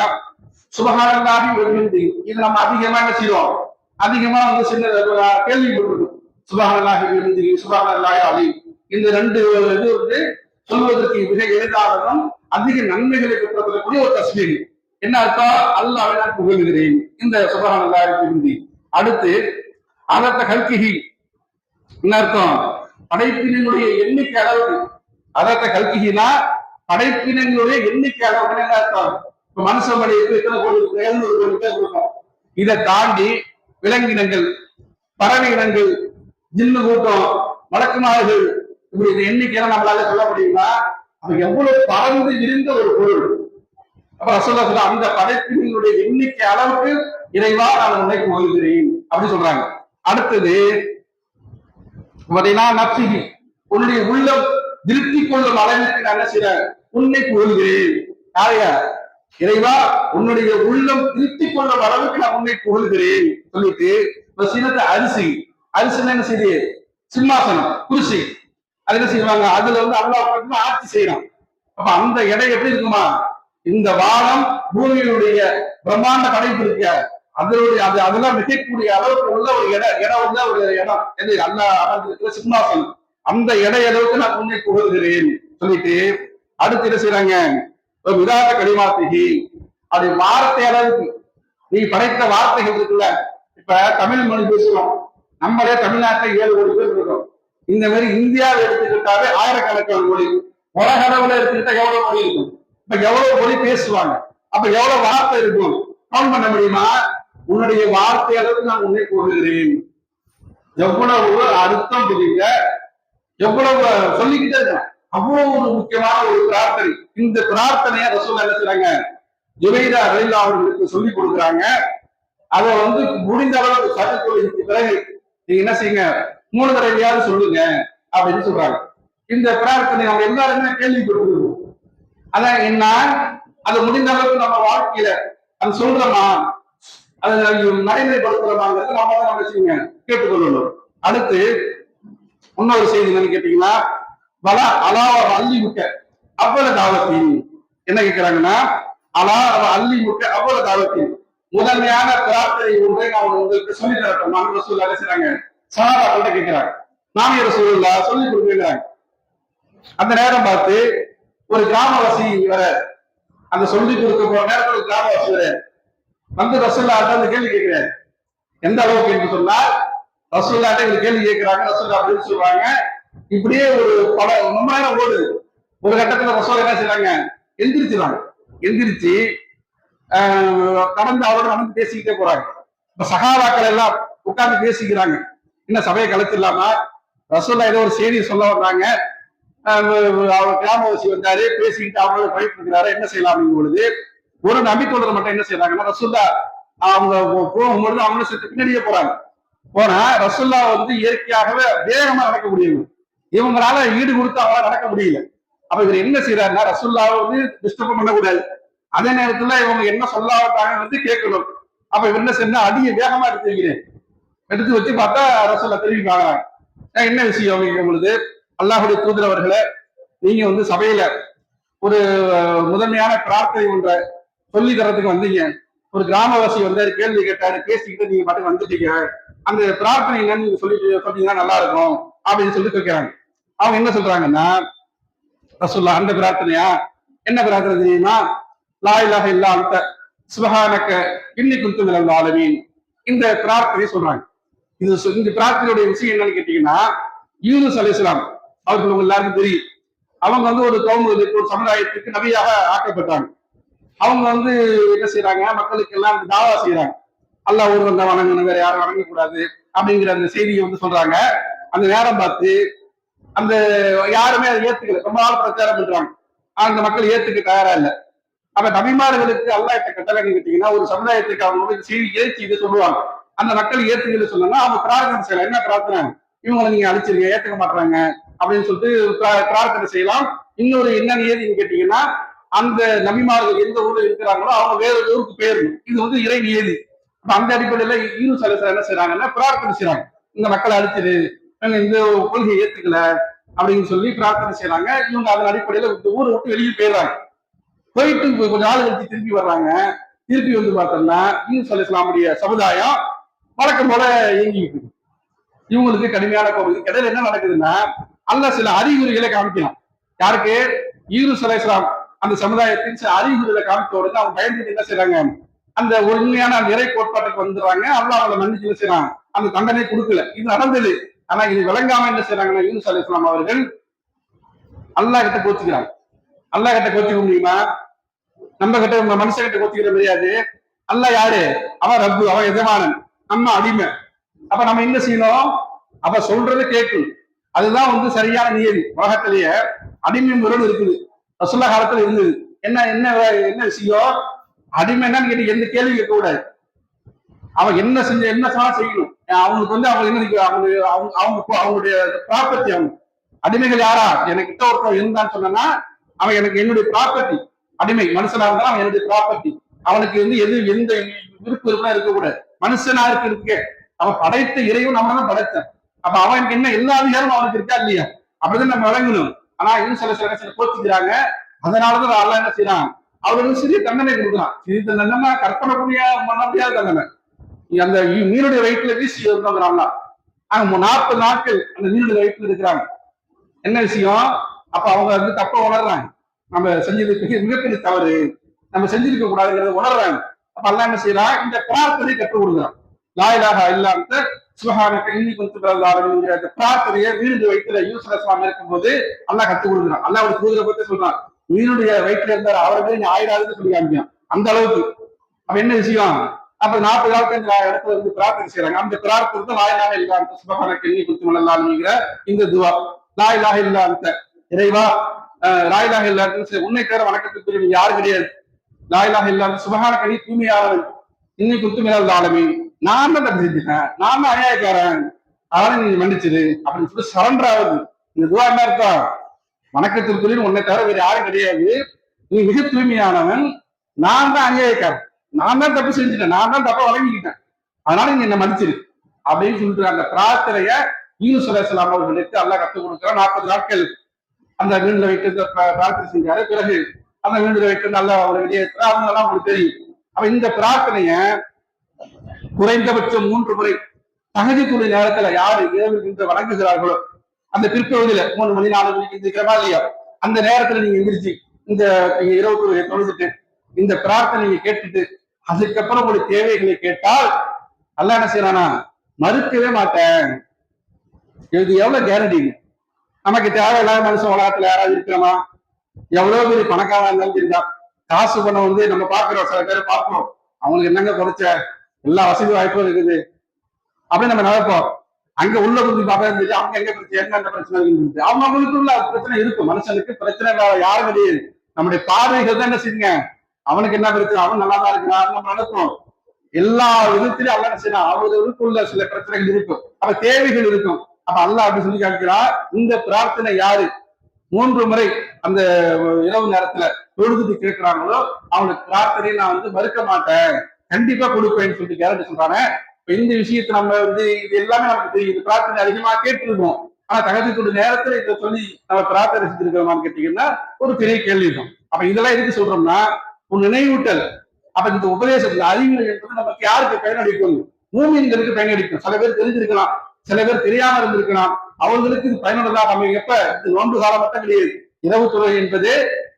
சுப்ஹானல்லாஹி வ பிஹம்திஹி இது நம்ம அதிகமா என்ன செய்வோம், அதிகமா வந்து சின்ன கேள்விப்பட்டிருக்கோம். சுப்ஹானல்லாஹி வ பிஹம்திஹி சுப்ஹானல்லாஹி அலீம். இந்த ரெண்டு இது வந்து சொல்வதற்கு மிக எளிதானதும் அதிக நன்மைகளை பெற்றக்கூடிய ஒரு தஸ்பீஹ். என்ன அர்த்தம், அல்லாஹ்வை நான் புகழ்கிறேன், இந்த சுப்ஹானல்லாஹி வ பிஹம்திஹி. அடுத்து அதத்த கல்கிஹி என்ன அர்த்தம், படைப்பினுடைய எண்ணிக்கை அளவுக்கு. அதத்த கல்கிஹினா படைப்பினங்களுடைய எண்ணிக்கை அளவுக்கு என்ன அர்த்தம், இப்ப மனுஷன் படைப்பு எத்தனை கோடி, 700 கோடி பேர் இருக்கும். இதை தாண்டி விலங்கினங்கள், பறவை இனங்கள், ஜின்னு கூட்டம், மலக்குமார்கள், இப்படி இந்த எண்ணிக்கையெல்லாம் நம்மளால சொல்ல முடியுமா? அப்ப எவ்வளவு பறந்து விரிந்த ஒரு பொருள். அப்ப ரசூலுல்லாஹ் சொல்ல அந்த படைப்பினுடைய எண்ணிக்கை அளவுக்கு இறைவா நான் உன்னை புகழ்கிறேன் அப்படி சொல்றாங்க. அடுத்தது நப்சிஹி உன்னுடைய உள்ளம் திருப்தி கொள்ளும் அளவிற்கு நான் என்ன செய்றேன், உன்னை புகழ்கிறேன். யாரையா, இறைவா உன்னுடைய உள்ளம் திருப்தி கொள்ளும் அளவுக்கு நான் உன்னை புகழ்கிறேன் சொல்லிட்டு சின்னத்தை அரிசி, அரிசின்னு என்ன செய்யுது, சிம்மாசனம், குருசி, அது என்ன செய்வாங்க, அதுல வந்து அல்லாஹ் ஆட்சி செய்யறான். அப்ப அந்த இடம் எப்படி இருக்குமா, இந்த வானம் பூமியினுடைய பிரம்மாண்ட படைப்பு இருக்க அதனுடைய அதெல்லாம் மிகக்கூடிய அளவுக்கு உள்ள ஒரு இடம் உள்ள ஒரு இடம் எது, அல்லாஹ் சிம்மாசனம், அந்த இடை அளவுக்கு நான் உன்னை புகழ்கிறேன் சொல்லிட்டு அடுத்து என்ன செய்யறாங்க, விதாத கலிமாத்திகி அது வார்த்தை அளவுக்கு நீ படைத்த வார்த்தைகள் இருக்குல்ல. இப்ப தமிழ் மொழி பேசுறோம், நம்மளே தமிழ்நாட்டில் 7 கோடி பேர் இருக்கோம். இந்த மாதிரி இந்தியாவை எடுத்துக்கிட்டாவே ஆயிரக்கணக்கான மொழி, உலக அளவுல எடுத்துக்கிட்டா எவ்வளவு மொழி இருக்கும், இப்ப எவ்வளவு மொழி பேசுவாங்க, அப்ப எவ்வளவு வார்த்தை இருக்கும், கவுண்ட் பண்ண முடியுமா? உன்னுடைய வார்த்தை அளவுக்கு நான் உன்னை கூறுகிறேன். எவ்வளவு அர்த்தம் புரியுங்க, எவ்வளவு சொல்லிக்கிட்டே இருக்காங்க. அவ்வளவு ஒரு முக்கியமான ஒரு பிரார்த்தனை. இந்த பிரார்த்தனையை ரசூலுல்லாஹ் என்ன செய்றாங்க, ஜுபைரா ரலியல்லாஹு அவர்களுக்கு சொல்லி கொடுக்குறாங்க. அதை வந்து முடிந்த அளவுக்கு சட்டத்துக்கு பிறகு நீங்க என்ன செய்யுங்க, 3 தடவையாவது சொல்லுங்க அப்படின்னு சொல்றாங்க. இந்த பிரார்த்தனை நம்ம எல்லாருமே கேள்விப்பட்டிருக்கோம். அதான் என்ன, அது முடிந்த அளவுக்கு நம்ம வாழ்க்கையில அது சொல்றோமா, அதை நடைமுறைப்படுத்துறோமாங்கிறது நம்ம தான் நம்ம செய்யுங்க கேட்டுக்கொள்ளணும். அடுத்து இன்னொரு செய்தி என்னன்னு கேட்டீங்கன்னா, அள்ளி முக்க அவ்வளவு தாவத்தின் என்ன கேட்கிறாங்கன்னா, அள்ளி முக்க அவ்வளவு தாவத்தின் முதன்மையான பிரார்த்தனை ஒன்றை நான் உங்களுக்கு சொல்லி தரட்டும். நான் ரசூலுல்லாஹ் செய்றாங்க, சஹாபாக்கள் கேட்கிறாங்க, நாமே ரசூலுல்லாஹ் சொல்லி கொடுக்கிறாங்க. அந்த நேரம் பார்த்து ஒரு கிராமவாசி வர, அந்த சொல்லி கொடுக்க போற நேரத்தில் ஒரு கிராமவாசி வர வந்து ரசூலுல்லாஹ் அந்த கேள்வி கேட்கிறாரு. எந்த அளவுக்கு என்று சொன்னால், ரசூலுல்லாஹ் இந்த கேள்வி கேட்கிறாங்க. ரசூலுல்லாஹ் அப்படின்னு சொல்றாங்க, இப்படியே ஒரு படம் ரொம்ப நேரம் ஓடுது. ஒரு கட்டத்துல ரசூலுல்லாஹ் என்ன செய்றாங்க, எந்திரிச்சுறாங்க. எந்திரிச்சு நடந்து அவரோட நடந்து பேசிக்கிட்டே போறாங்க. இப்ப சகாபாக்கள் எல்லாம் உட்கார்ந்து பேசிக்கிறாங்க. இன்னும் சபையை கலைச்சிடலாம, ரசூலுல்லாஹ் ஏதோ ஒரு செய்தி சொல்ல வர்றாங்க. அவர் கிராமவாசி வந்தாரு, பேசிக்கிட்டு அவங்களோட போயிட்டு இருக்கிறாரு, என்ன செய்யலாம் பொழுது ஒரு நம்பிக்கொள்ற மட்டும் என்ன செய்யறாங்கன்னா, ரசூலுல்லாஹ் அவங்க போகும்பொழுது அவங்களும் சேர்த்து பின்னாடியே போறாங்க. போனா ரசூலுல்லாஹ் வந்து இயற்கையாகவே வேகமா நடக்க முடியும், இவங்களால ஈடு கொடுத்து அவங்களால நடக்க முடியல. அப்ப இவர் என்ன செய்யறாருன்னா, ரசூலுல்லாஹ் வந்து டிஸ்டர்ப் பண்ணக்கூடாது, அதே நேரத்துல இவங்க என்ன சொல்லாட்டாங்க வந்து கேட்கணும். அப்ப இவர் என்ன செய்யணும், அடியை வேகமா எடுத்து வைக்கிறேன், எடுத்து வச்சு பார்த்தா ரசூலுல்லாஹ் திரும்பி பார்க்கறாங்க. என்ன விஷயம் அப்படிங்கும் பொழுது, அல்லாஹ்வுடைய தூதர் அவர்களே, நீங்க வந்து சபையில ஒரு முதன்மையான பிரார்த்தனை ஒன்றை சொல்லி தரத்துக்கு வந்தீங்க, ஒரு கிராமவாசி வந்தாரு, கேள்வி கேட்டாரு, பேசிக்கிட்டு நீங்க பாட்டுக்கு வந்துட்டீங்க, அந்த பிரார்த்தனை என்னன்னு நீங்க சொன்னீங்கன்னா நல்லா இருக்கும் அப்படின்னு சொல்லி கேட்கிறாங்க. அவங்க என்ன சொல்றாங்கன்னா, ரசூலுல்லாஹ் அந்த பிரார்த்தனையா, என்ன பிரார்த்தனை தெரியுமா, லா இலாஹ இல்லா அன்த சுப்ஹானக இன்னி குன்து மினல் ஸாலிமீன், இந்த பிரார்த்தனை சொல்றாங்க. இந்த பிரார்த்தனையுடைய விஷயம் என்னன்னு கேட்டீங்கன்னா, யூனுஸ் அலைஹிஸ்ஸலாம் அவர்கள் உங்க எல்லாருக்கும் தெரியும். அவங்க வந்து ஒரு கவுமுக்கு ஒரு சமுதாயத்துக்கு நபியாக ஆக்கப்பட்டாங்க. அவங்க வந்து என்ன செய்யறாங்க, மக்களுக்கு எல்லாம் தாவா செய்யறாங்க. அல்லாஹ் ஒருவன் தான் வணங்கணும், வேற யாரும் வணங்கக்கூடாது அப்படிங்கிற அந்த செய்தியை வந்து சொல்றாங்க. அந்த நேரம் பார்த்து அந்த யாருமே அதை ஏத்துக்கல, ரொம்ப நாள் பிரச்சாரம் பண்றாங்க, அந்த மக்கள் ஏத்துக்க தயாரா இல்லை. அப்ப நபிமார்களுக்கு அல்லாஹ் இட்ட கட்டளை கேட்டீங்கன்னா, ஒரு சமுதாயத்துக்கு அவங்க செய்தி ஏற்றி இதை சொல்லுவாங்க. அந்த மக்கள் ஏத்துக்கல சொன்னா அவங்க பிரார்த்தனை செய்யலாம். என்ன பிரார்த்தனை? இவங்களை நீங்க அழிச்சிருங்க, ஏத்துக்க மாட்டாங்க அப்படின்னு சொல்லிட்டு பிரார்த்தனை செய்யலாம். இன்னொரு என்ன ஏதின்னு கேட்டீங்கன்னா, அந்த நபிமார்கள் எந்த ஊர்ல இருக்கிறாங்களோ அவங்க வேற ஊருக்கு போயிடணும். இது வந்து இறை நியதி. அந்த அடிப்படையில யூனுஸ் அலைஹிஸ்ஸலாம் என்ன செய்யறாங்கன்னா பிரார்த்தனை செய்யறாங்க, இந்த மக்களை அழிச்சிரு, இந்த கொள்கையை ஏத்துக்கல அப்படின்னு சொல்லி பிரார்த்தனை செய்யறாங்க. இவங்க அதன் அடிப்படையில ஊரை விட்டு வெளியே போயிடுறாங்க. போயிட்டு கொஞ்சம் நாள் கழிச்சு திருப்பி வர்றாங்க. திருப்பி வந்து பார்த்தோம்னா யூனுஸ் அலைஹிஸ்ஸலாமுடைய சமுதாயம் வழக்கம் போல இயங்கிட்டு இருக்கு. இவங்களுக்கு கடுமையான கோபம். இடையில என்ன நடக்குதுன்னா, அல்லாஹ் சில அறிகுறிகளை காமிக்கலாம். யாருக்கு? யூனுஸ் அலைஹிஸ்ஸலாம் அந்த சமுதாயத்தின் சில அறிகுறிகளை காமிச்ச உடனே அவங்க பயந்துட்டு என்ன செய்யறாங்க, அந்த உண்மையான நிறை கோட்பாட்டுக்கு வந்துடுறாங்க. அல்லாஹ் அவங்களை மன்னிச்சு என்ன செய்யறாங்க, அந்த தண்டனை கொடுக்கல. இது நடந்தது. ஆனா இது விளங்காம என்ன செய்யறாங்கன்னா யூனுஸ் அலைஹிஸ்ஸலாம் அவர்கள் அல்லாஹ் கிட்ட கோச்சுக்கிறாங்க. அல்லாஹ் கிட்ட கோச்சுக்க முடியுமா? நம்ம கிட்ட மனுஷன் கிட்ட கோச்சுக்கிற முடியாது. அல்லாஹ் யாரு? அவன் ரப்பு, அவன் எஜமானன், நம்ம அடிமை. அப்ப நம்ம என்ன செய்யணும்? அவ சொல்றதை கேட்கணும். அதுதான் வந்து சரியான நியதி. உலகத்திலேயே அடிமை முரண் இருக்குது, ரசூலுல்லாஹ் காலத்துல இருந்தது. என்ன என்ன என்ன விஷயம்? அடிமை என்னன்னு கேட்டு எந்த கேள்வி கேட்க கூடாது. அவன் என்ன செஞ்ச என்ன செய்யணும். அவங்களுக்கு வந்து அவங்க என்ன அவங்க அவங்களுடைய ப்ராப்பர்ட்டி. அவங்க அடிமைகள் யாரா? எனக்கு கிட்ட ஒருத்தர் இருந்தான்னு சொன்னா அவன் எனக்கு என்னுடைய ப்ராப்பர்ட்டி. அடிமை மனுஷனா இருந்தாலும் அவன் என்னுடைய ப்ராப்பர்ட்டி. அவனுக்கு வந்து எது எந்த விருப்பு இருக்கலாம் இருக்கக்கூடாது. மனுஷனா இருக்கு, அவன் படைத்த இறைவன் நம்ம தான் படைத்தான். அப்ப அவனுக்கு என்ன எல்லா அதிகாரமும் அவனுக்கு இருக்கா இல்லையா? அப்படிதான் நம்ம வழங்கணும். ஆனா இன்னும் சில கோச்சுக்கிறாங்க. அதனாலதான் அல்லாஹ் என்ன செய்யறான், அவருக்கு சிறிய தண்டனை கொடுக்கலாம். சிறிய தண்டனை கற்பனை பண்ண முடியாத தண்டனை. அந்த மீனுடைய வயிற்றுல வீசி இருந்தாங்க. 40 நாட்கள் அந்த மீனுடைய வயிற்றுல இருக்கிறாங்க. என்ன விஷயம்? அப்ப அவங்க வந்து தப்ப உணர்றாங்க. நம்ம செஞ்சது மிகப்பெரிய தவறு, நம்ம செஞ்சிருக்க கூடாதுங்கிறத உணர்றாங்க. அப்ப அல்லாஹ் என்ன செய்யறான், இந்த பிரார்த்தனை கற்றுக் கொடுக்குறான். லா இலாஹ இல்லா சுப்ஹானக இன்னி குன்து மினல் ஸாலிமீன்ங்கிற அந்த பிரார்த்தனையை மீனுடைய வயிற்றுல யூசுப் அலைஹிஸ்ஸலாம் இருக்கும்போது அல்லாஹ் கற்றுக் கொடுக்குறான். அல்லாஹ் ஒரு தூதரை பத்தி சொல்றான், மீனுடைய வயிற்றுல இருந்தார் அவர்களே நீ ஆயிராதுன்னு சொல்லி காமிக்கான். அந்த அளவுக்கு. அப்ப என்ன விஷயம்? அப்ப 40 நாட்கள் இடத்துல வந்து பிரார்த்தனை செய்யறாங்க. அந்த பிரார்த்தனை லா இலாஹ இல்லா அன்த சுப்ஹானக இன்னி குன்து மினல் ஸாலிமீன்ங்கிற இந்த துஆ. லா இலாஹ இல்லா அன்த, இறைவா லா இலாஹ இல்லா அன்த, உன்னை தவிர வணக்கத்துக்குரிய யாரும் கிடையாது. லா இலாஹ இல்லா அன்த சுப்ஹானக நீ தூய்மையானவன், இன்னி குன்து மினல் ஸாலிமீன், நான் தான் தப்பு செஞ்சுட்டேன், நான் தான் அநியாயக்காரன், அதனால நீங்க மன்னிச்சிரு அப்படின்னு சொல்லி சரண்டர் ஆகுது. இந்த துவா என்ன அர்த்தம்? வணக்கத்திற்குரிய உன்னை தவிர வேற யாரும் கிடையாது, நீ மிக தூய்மையானவன், நான் தான் அநியாயக்காரன், நான் தான் தப்பு செஞ்சுட்டேன், நான் தான் தப்ப வழங்கிக்கிட்டேன், அதனால நீங்க என்ன மன்னிச்சிரு அப்படின்னு சொல்லிட்டு அந்த பிரார்த்தனைய யூனுஸ் அலைஹிஸ்ஸலாம் அவர்களுக்கு அல்லாஹ் கற்றுக் கொடுக்கிறார். 40 நாட்கள் அந்த மீன்ல வைத்து பிரார்த்தனை செஞ்சாரு. பிறகு அந்த மீன்ல வைத்து நல்லா ஒரு வெளியேற்ற அவங்கெல்லாம் உங்களுக்கு தெரியும். அப்ப இந்த பிரார்த்தனைய குறைந்தபட்சம் 3 முறை தஹஜ்ஜுடைய நேரத்துல யாரு இரவில் நின்று வணங்குகிறார்களோ, அந்த பிற்பகுதியில 3 மணி 4 மணிக்கு எந்திரிக்கிறமா இல்லையா, அந்த நேரத்துல நீங்க எந்திரிச்சு இந்த இரவு தொழுகை தொழுதுட்டு இந்த பிரார்த்தனையை கேட்டுட்டு அதுக்கப்புறம் உங்களுடைய தேவைகளை கேட்டால் அல்லாஹ் என்ன செய்யறானா, மறுக்கவே மாட்டேன். இது எவ்வளவு கேரண்டி? நமக்கு தேவையில்லாத மனுஷன் உலகத்துல யாராவது இருக்கிறோமா? எவ்வளவு பெரிய பணக்காரா இருந்தாலும் சரிதான், காசு பணம் வந்து நம்ம பாக்குறோம், சில பேர் பார்க்கிறோம், அவங்களுக்கு என்னங்க குறைச்ச, எல்லா வசதி வாய்ப்பும் இருக்குது அப்படின்னு நம்ம நினைப்போம். அங்க உள்ள கொஞ்சம் பார்த்தா இருந்துச்சு, அவங்க எங்க பிரச்சனை, என்ன பிரச்சனை இருக்கு, அவங்களுக்கு உள்ள பிரச்சனை இருக்கும். மனுஷனுக்கு பிரச்சனை யாரும் கிடையாது, நம்முடைய பார்வைகள் தான் என்ன செய்யுங்க, அவனுக்கு என்ன பிரச்சனை, அவன் நல்லா தான் இருக்கிறான் நம்ம நினைப்போம். எல்லா விதத்திலும் அல்ல என்ன செய்யணும், அவர்களுக்குள்ள சில பிரச்சனைகள் இருக்கும், அப்ப தேவைகள் இருக்கும். அப்ப அல்லாஹ் அப்படி சொல்லி காமிக்கிறா, இந்த பிரார்த்தனை யாரு 3 முறை அந்த இரவு நேரத்துல தொழுதுட்டு கேட்கிறாங்களோ அவங்களுக்கு பிரார்த்தனையை நான் வந்து மறுக்க மாட்டேன், கண்டிப்பா கொடுப்பேன்னு சொல்லி கேரண்டி சொல்றாங்க. இந்த விஷயத்தை நம்ம வந்து இது எல்லாமே நமக்கு தெரியும், இது பிரார்த்தனை அதிகமா கேட்டிருக்கோம். ஆனா தகஜத்துடைய நேரத்துல இதை சொல்லி நம்ம பிரார்த்தனை செஞ்சிருக்கிறோமான்னு கேட்டீங்கன்னா ஒரு பெரிய கேள்வி இருக்கும். அப்ப இதெல்லாம் எதுக்கு சொல்றோம்னா ஒரு நினைவூட்டல். அப்ப இந்த உபதேசம், இந்த அறிவுரை என்பது நமக்கு யாருக்கு பயனளிக்கும்? மூமின்களுக்கு பயனளிக்கும். சில பேர் தெரிஞ்சிருக்கலாம், சில பேர் தெரியாம இருந்திருக்கலாம், அவர்களுக்கு இது பயனுள்ளதாக அமையும். எப்ப? இது நோன்பு காலம் மட்டும் கிடையாது, இரவு தொழுகை என்பது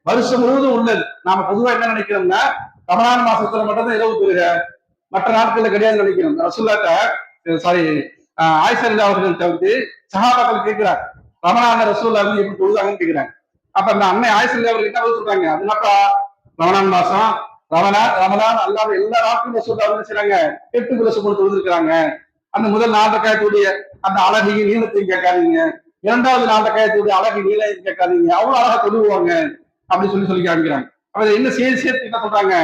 வருஷம் முழுவதும் உள்ளது. நாம பொதுவா என்ன நினைக்கிறோம்னா ரமலான் மாசத்துல மட்டும் தான் இரவு தொழுகை, மற்ற நாட்கள்ல கிடையாது நினைக்கிறோம். ரசூலுல்லாஹ் ஆயிஷா அவர்கள்ட்ட வந்து சஹாபாக்கள் கேட்கிறார், ரமலான் ரசூலுல்லாஹ் வந்து எப்படி தொழுதாங்கன்னு கேட்கிறாங்க. அப்ப அந்த அன்னை ஆயுசல்ல அவர்கள் என்ன சொல்றாங்க, அதுனாப்பா ரமணான் மாசம், ரமலான் அல்லாத எல்லா நாட்களும் சொல்றாங்க செய்றாங்க, 8 பிளஸ் கொடுத்துருக்காங்க. அந்த முதல் 4 ரக்காயத்துடைய அந்த அழகையும் நீளத்தையும் கேட்காதீங்க, இரண்டாவது 4 ரக்காயத்துடைய அழகை நீளையும் கேட்காதீங்க, அவ்வளவு அழகா தொழுவாங்க அப்படின்னு சொல்லி காமிக்கிறாங்க. அப்ப என்ன சேர்த்து என்ன சொல்றாங்க,